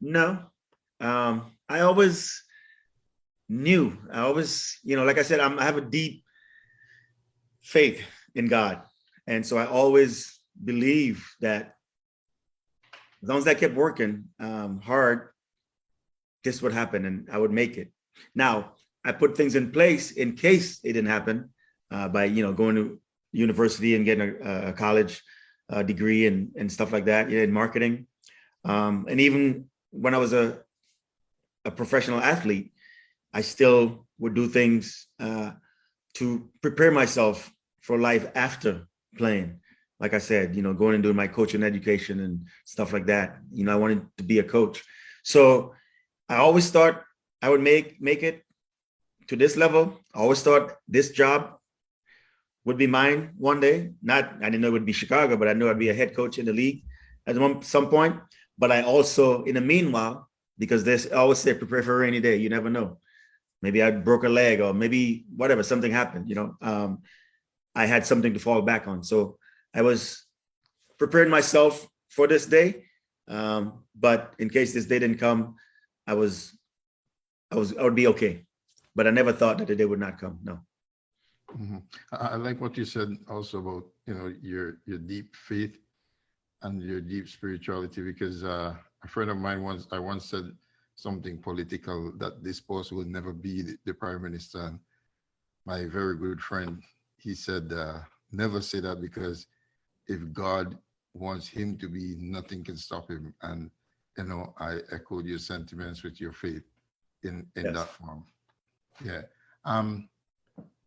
[SPEAKER 1] No. I always knew. I always, you know, like I said, I have a deep faith in God. And so I always believe that as long as I kept working hard, this would happen and I would make it. Now, I put things in place in case it didn't happen by, you know, going to university and getting a college degree and stuff like that, in marketing. And even when I was a professional athlete, I still would do things to prepare myself for life after playing. Like I said, you know, going and doing my coaching education and stuff like that. You know, I wanted to be a coach. So I always thought I would make it to this level. I always thought this job would be mine one day. I didn't know it would be Chicago, but I knew I'd be a head coach in the league at some point. But I also, in the meanwhile, because I always say prepare for a rainy day. You never know. Maybe I broke a leg or maybe whatever, something happened, you know. I had something to fall back on. So I was preparing myself for this day. But in case this day didn't come, I would be okay. But I never thought that the day would not come. No.
[SPEAKER 3] Mm-hmm. I like what you said also about, you know, your deep faith and your deep spirituality, because a friend of mine once said something political, that this post will never be the prime minister. And my very good friend, he said, never say that, because if God wants him to be, nothing can stop him. And, you know, I echoed your sentiments with your faith in yes. that form. Yeah.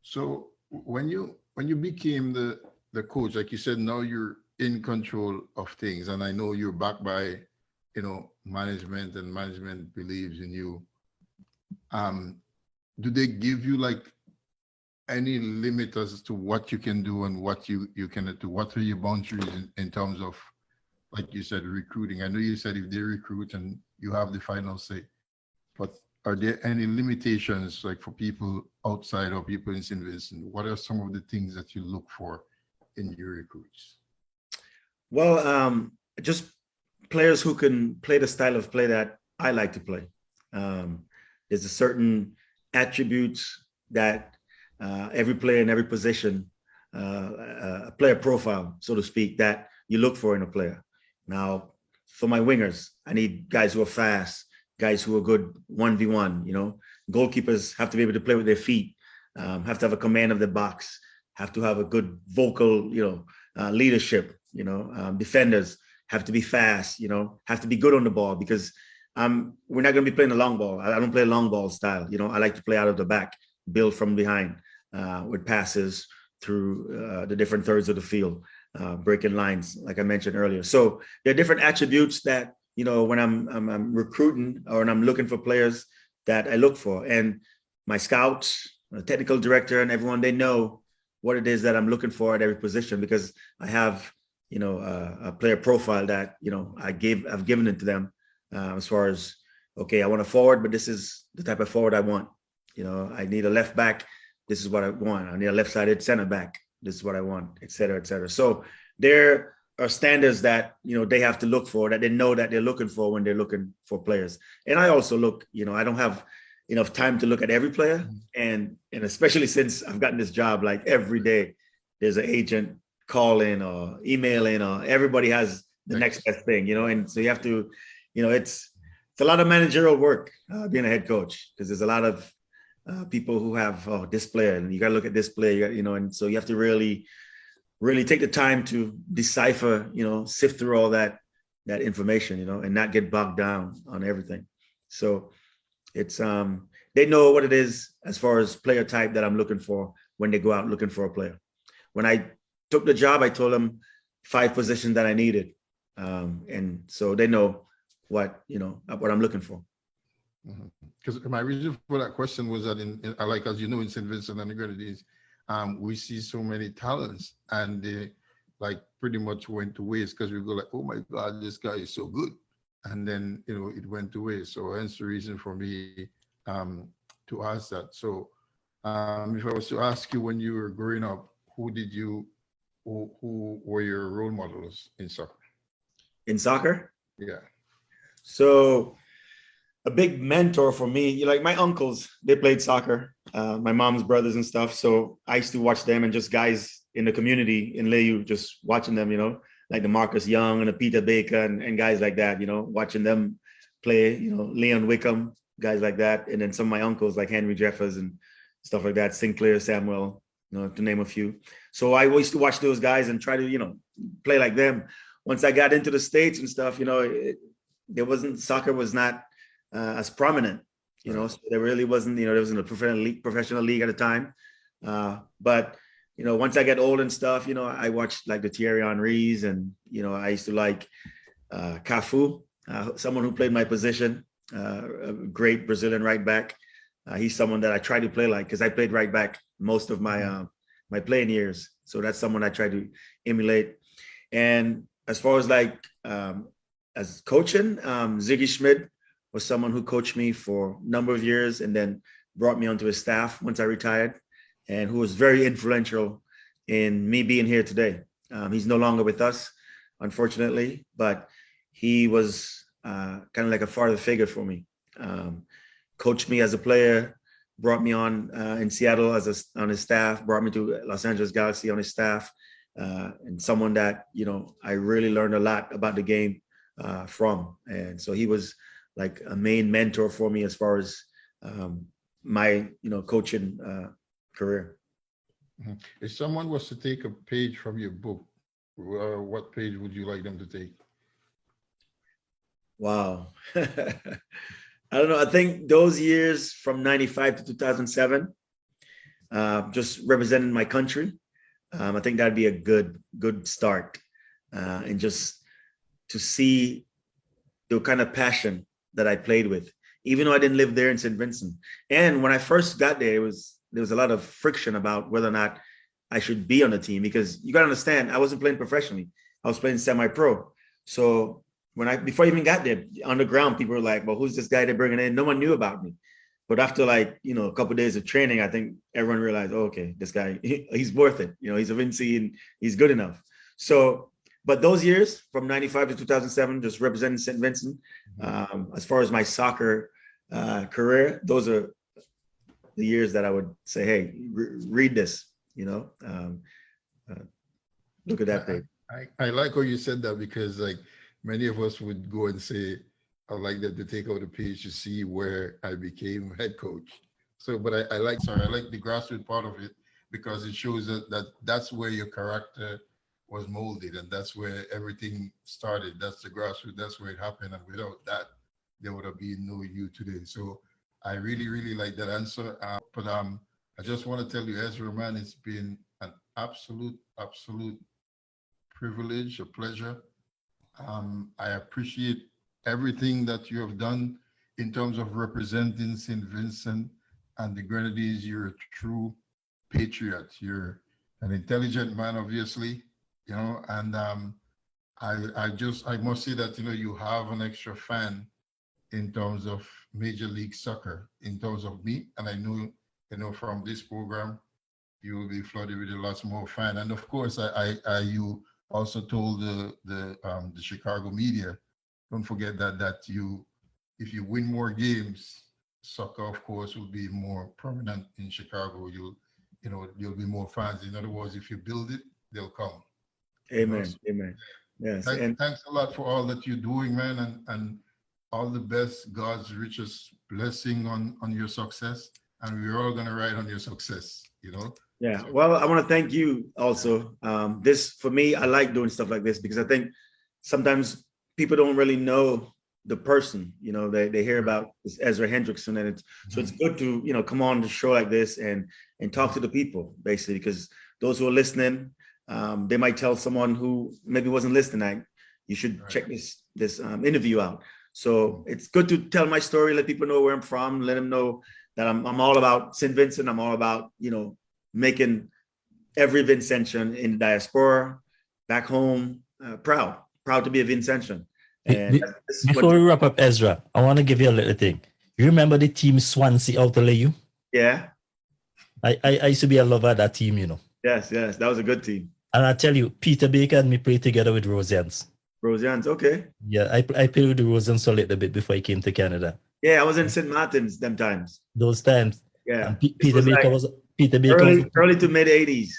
[SPEAKER 3] So when you became the coach, like you said, now you're in control of things, and I know you're backed by, you know, management, and management believes in you. Do they give you like any limit as to what you can do and what you cannot do? What are your boundaries in terms of, like you said, recruiting? I know you said if they recruit and you have the final say, but are there any limitations, like for people outside or people in St. Vincent? What are some of the things that you look for in your recruits?
[SPEAKER 1] Well, just players who can play the style of play that I like to play. There's a certain attributes that every player in every position, a player profile, so to speak, that you look for in a player. Now, for my wingers, I need guys who are fast, guys who are good 1v1, you know. Goalkeepers have to be able to play with their feet, have to have a command of the box, have to have a good vocal, leadership, defenders have to be fast, have to be good on the ball, because we're not going to be playing a long ball. I don't play a long ball style. I like to play out of the back, build from behind with passes through the different thirds of the field, breaking lines, like I mentioned earlier. So there are different attributes that, when I'm recruiting or when I'm looking for players that I look for. And my scouts, the technical director, and everyone, they know what it is that I'm looking for at every position, because I have, a player profile that, I've given it to them as far as, okay, I want a forward, but this is the type of forward I want. I need a left back. This is what I want. I need a left-sided center back. This is what I want, et cetera, et cetera. So there are standards that, they have to look for, that they know that they're looking for when they're looking for players. And I also look, I don't have enough time to look at every player. And especially since I've gotten this job, like every day there's an agent calling or emailing, or everybody has the next best thing, and so you have to, it's a lot of managerial work being a head coach, because there's a lot of people who have this player, and you got to look at this player, and so you have to really take the time to decipher, sift through all that information, and not get bogged down on everything. So it's they know what it is as far as player type that I'm looking for when they go out looking for a player. When I took the job, I told them 5 positions that I needed, and so they know what I'm looking for.
[SPEAKER 3] Because my reason for that question was that like, as you know, in St. Vincent and the Grenadines, we see so many talents, and they like pretty much went to waste, because we go like, oh my God, this guy is so good, and then it went to waste. So hence the reason for me to ask that. So if I was to ask you, when you were growing up, who were your role models in soccer?
[SPEAKER 1] In soccer?
[SPEAKER 3] Yeah.
[SPEAKER 1] So a big mentor for me, like my uncles, they played soccer, my mom's brothers and stuff. So I used to watch them, and just guys in the community in Layu, just watching them, like the Marcus Young and the Peter Baker and guys like that, watching them play, Leon Wickham, guys like that. And then some of my uncles like Henry Jeffers and stuff like that, Sinclair Samuel, to name a few. So I used to watch those guys and try to, play like them. Once I got into the States and stuff, soccer was not as prominent, so there really wasn't, there wasn't a professional league at the time. But, once I get old and stuff, I watched like the Thierry Henrys, and, I used to like Cafu, someone who played my position, a great Brazilian right back. He's someone that I try to play like, because I played right back most of my my playing years. So that's someone I try to emulate. And as far as like as coaching, Ziggy Schmid was someone who coached me for a number of years, and then brought me onto his staff once I retired, and who was very influential in me being here today. He's no longer with us, unfortunately, but he was kind of like a father figure for me. Coached me as a player, brought me on in Seattle on his staff, brought me to Los Angeles Galaxy on his staff, and someone that, I really learned a lot about the game from. And so he was like a main mentor for me as far as my, coaching career.
[SPEAKER 3] If someone was to take a page from your book, what page would you like them to take?
[SPEAKER 1] Wow. I don't know. I think those years from 95 to 2007, just representing my country, I think that'd be a good start. And just to see the kind of passion that I played with, even though I didn't live there in St. Vincent. And when I first got there, it was there was a lot of friction about whether or not I should be on the team, because you got to understand, I wasn't playing professionally. I was playing semi-pro. So before I even got there on the ground, people were like, well, who's this guy they're bringing in? No one knew about me. But after a couple of days of training, I think everyone realized, oh, okay, this guy, he's worth it. He's a Vincy and he's good enough. So, but those years from 95 to 2007, just representing St. Vincent, as far as my soccer career, those are the years that I would say, hey, read this, look at that page.
[SPEAKER 3] I like how you said that, because like many of us would go and say, I like that to take out the page to see where I became head coach. So, but I like the grassroots part of it, because it shows that's where your character was molded, and that's where everything started. That's the grassroots. That's where it happened. And without that, there would have been no you today. So I really, really like that answer. But I just want to tell you, Ezra, man, it's been an absolute privilege, a pleasure. I appreciate everything that you have done in terms of representing St. Vincent and the Grenadines. You're a true patriot. You're an intelligent man, obviously, and I must say that, you have an extra fan in terms of Major League Soccer, in terms of me. And I know, from this program, you will be flooded with a lot more fans. And of course, you also told the Chicago media, don't forget that if you win more games, soccer, of course, will be more prominent in Chicago. You'll be more fans. In other words, if you build it, they'll come.
[SPEAKER 1] Amen. Amen. Yes.
[SPEAKER 3] Thanks a lot for all that you're doing, man, and all the best. God's richest blessing on your success, and we're all gonna ride on your success.
[SPEAKER 1] Yeah. Well, I want to thank you also. This, for me, I like doing stuff like this, because I think sometimes people don't really know the person. They hear about this Ezra Hendrickson, and so it's good to come on the show like this and talk to the people, basically, because those who are listening, they might tell someone who maybe wasn't listening, you should check this interview out. So it's good to tell my story, let people know where I'm from, let them know that I'm all about St. Vincent. I'm all about making every Vincentian in the diaspora back home proud to be a Vincentian. And
[SPEAKER 2] before we wrap up, Ezra, I want to give you a little thing. You remember the team Swansea out of LAU?
[SPEAKER 1] Yeah.
[SPEAKER 2] I used to be a lover of that team,
[SPEAKER 1] Yes, that was a good team.
[SPEAKER 2] And I tell you, Peter Baker and me played together with Rosians.
[SPEAKER 1] Rosians, okay.
[SPEAKER 2] Yeah, I played with the Rosians a little bit before I came to Canada.
[SPEAKER 1] Yeah, I was in St. Martin's them times.
[SPEAKER 2] Those times.
[SPEAKER 1] Yeah.
[SPEAKER 2] And Peter Baker was
[SPEAKER 1] early to mid 80s.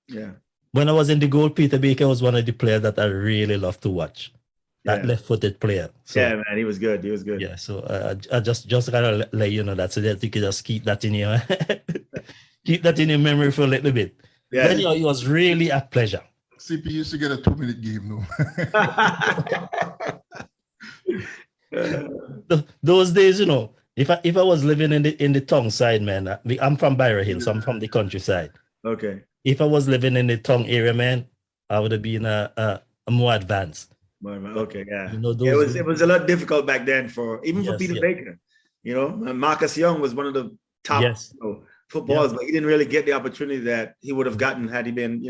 [SPEAKER 1] Yeah.
[SPEAKER 2] When I was in the goal, Peter Baker was one of the players that I really loved to watch. That left-footed player. So,
[SPEAKER 1] yeah, man, he was good.
[SPEAKER 2] Yeah, so I just gotta let you know that, so that you can just keep that in your keep that in your memory for a little bit. Yeah. Anyhow, it was really a pleasure.
[SPEAKER 3] Cippy used to get a 2-minute game,
[SPEAKER 2] no. Those days, if I was living in the tongue side, man, I'm from Byron Hill, so I'm from the countryside.
[SPEAKER 1] Okay.
[SPEAKER 2] If I was living in the tongue area, man, I would have been a more advanced.
[SPEAKER 1] Okay, yeah. It was a lot difficult back then for Peter Baker. Marcus Young was one of the top footballers, but he didn't really get the opportunity that he would have gotten had he been,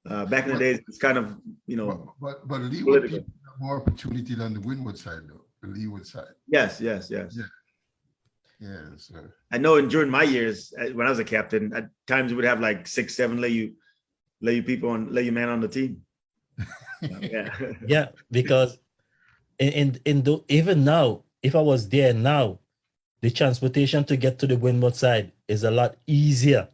[SPEAKER 1] back in the days. It's kind of,
[SPEAKER 3] But Leeward people have more opportunity than the Windward side, though. The Leeward side.
[SPEAKER 1] Yes.
[SPEAKER 3] Yeah.
[SPEAKER 1] I know, during my years when I was a captain, at times we would have like 6, 7 LAU people LAU men on the team.
[SPEAKER 2] Yeah, because even now, if I was there now, the transportation to get to the Windward side is a lot easier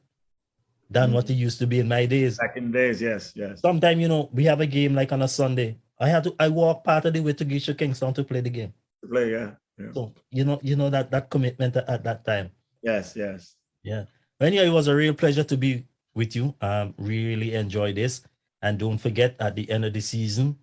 [SPEAKER 2] than what it used to be in my days.
[SPEAKER 1] Back in the days, yes.
[SPEAKER 2] Sometimes, we have a game like on a Sunday. I walk part of the way to Geisha Kingston to play the game.
[SPEAKER 1] To play, yeah.
[SPEAKER 2] So that commitment at that time.
[SPEAKER 1] Yes.
[SPEAKER 2] Yeah. Anyway, it was a real pleasure to be with you. Really enjoy this. And don't forget, at the end of the season,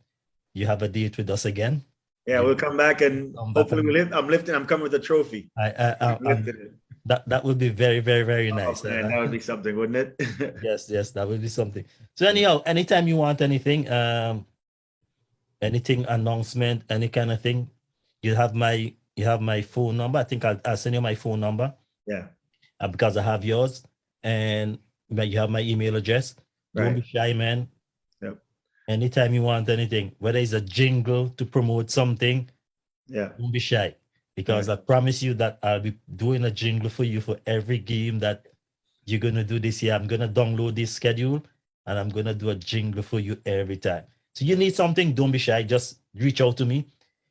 [SPEAKER 2] you have a date with us again.
[SPEAKER 1] Yeah, we'll come back and hopefully I'm coming with a trophy.
[SPEAKER 2] That would be very, very, very nice.
[SPEAKER 1] Man, that would be something, wouldn't it?
[SPEAKER 2] Yes, that would be something. So anyhow, anytime you want anything, announcement, any kind of thing, you have my phone number. I think I'll send you my phone number.
[SPEAKER 1] Yeah.
[SPEAKER 2] Because I have yours. and you have my email address. Don't be
[SPEAKER 1] Right.
[SPEAKER 2] shy, man.
[SPEAKER 1] Yep.
[SPEAKER 2] Anytime you want anything, whether it's a jingle to promote something,
[SPEAKER 1] Yeah.
[SPEAKER 2] don't be shy, because I promise you that I'll be doing a jingle for you for every game that you're gonna do this year. I'm gonna download this schedule and I'm gonna do a jingle for you every time. So you need something, don't be shy. Just reach out to me.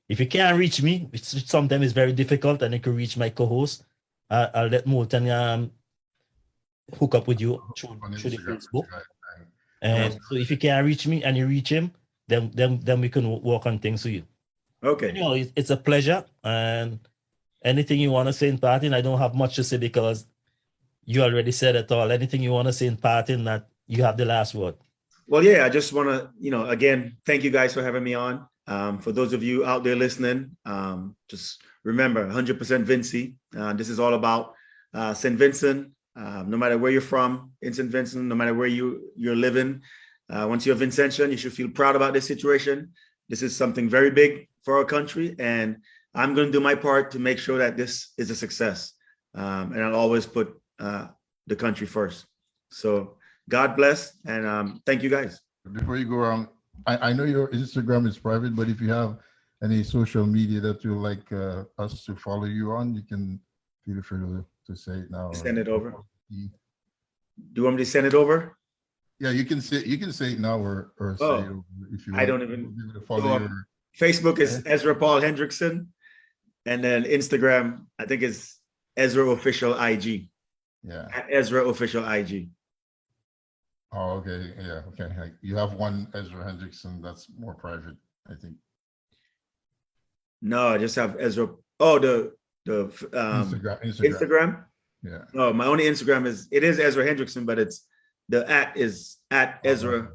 [SPEAKER 2] If you can't reach me, which sometimes is very difficult, and you can reach my co-host, I'll let Moulton hook up with you through
[SPEAKER 3] On
[SPEAKER 2] the
[SPEAKER 3] Instagram.
[SPEAKER 2] Facebook.
[SPEAKER 3] Right.
[SPEAKER 2] And so if you can't reach me and you reach him, then we can work on things with you.
[SPEAKER 1] Okay.
[SPEAKER 2] Anyhow, it's a pleasure. And anything you want to say in parting, I don't have much to say because you already said it all. Anything you want to say in parting, that you have the last word.
[SPEAKER 1] Well, yeah, I just want to, again, thank you guys for having me on. For those of you out there listening, just remember 100% Vincy. This is all about St. Vincent. No matter where you're from in St. Vincent, no matter where you're living, once you're Vincentian, you should feel proud about this situation. This is something very big for our country, and I'm going to do my part to make sure that this is a success. And I'll always put the country first. So God bless, and thank you guys.
[SPEAKER 3] Before you go on, I know your Instagram is private, but if you have any social media that you like us to follow you on, you can feel free to say it now.
[SPEAKER 1] Send it over. Do you want me to send it over?
[SPEAKER 3] Yeah, you can say it now or say it over if you want.
[SPEAKER 1] I don't even
[SPEAKER 3] follow
[SPEAKER 1] your Facebook is Ezra Paul Hendrickson, and then Instagram, I think it's Ezra Official IG.
[SPEAKER 3] Yeah.
[SPEAKER 1] At Ezra Official IG.
[SPEAKER 3] Oh, okay. Yeah. Okay. You have one Ezra Hendrickson that's more private, I think.
[SPEAKER 1] No, I just have Ezra. Oh, the Instagram.
[SPEAKER 3] Yeah.
[SPEAKER 1] No, my only Instagram is Ezra Hendrickson, but it's the is at Ezra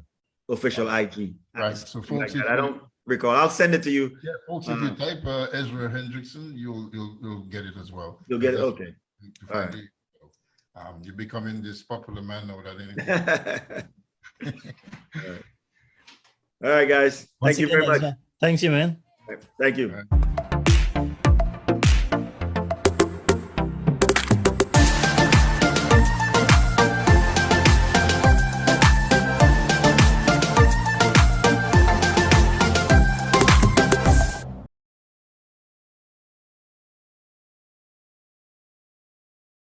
[SPEAKER 1] Official IG.
[SPEAKER 3] Right. So folks,
[SPEAKER 1] I don't recall. I'll send it to you.
[SPEAKER 3] Yeah, folks, if you type Ezra Hendrickson, you'll get it as well.
[SPEAKER 1] You'll get it. Okay.
[SPEAKER 3] All right. You're becoming this popular man now without anything.
[SPEAKER 1] All right, guys. Thank you very much.
[SPEAKER 2] Thanks you, man.
[SPEAKER 1] Thank you.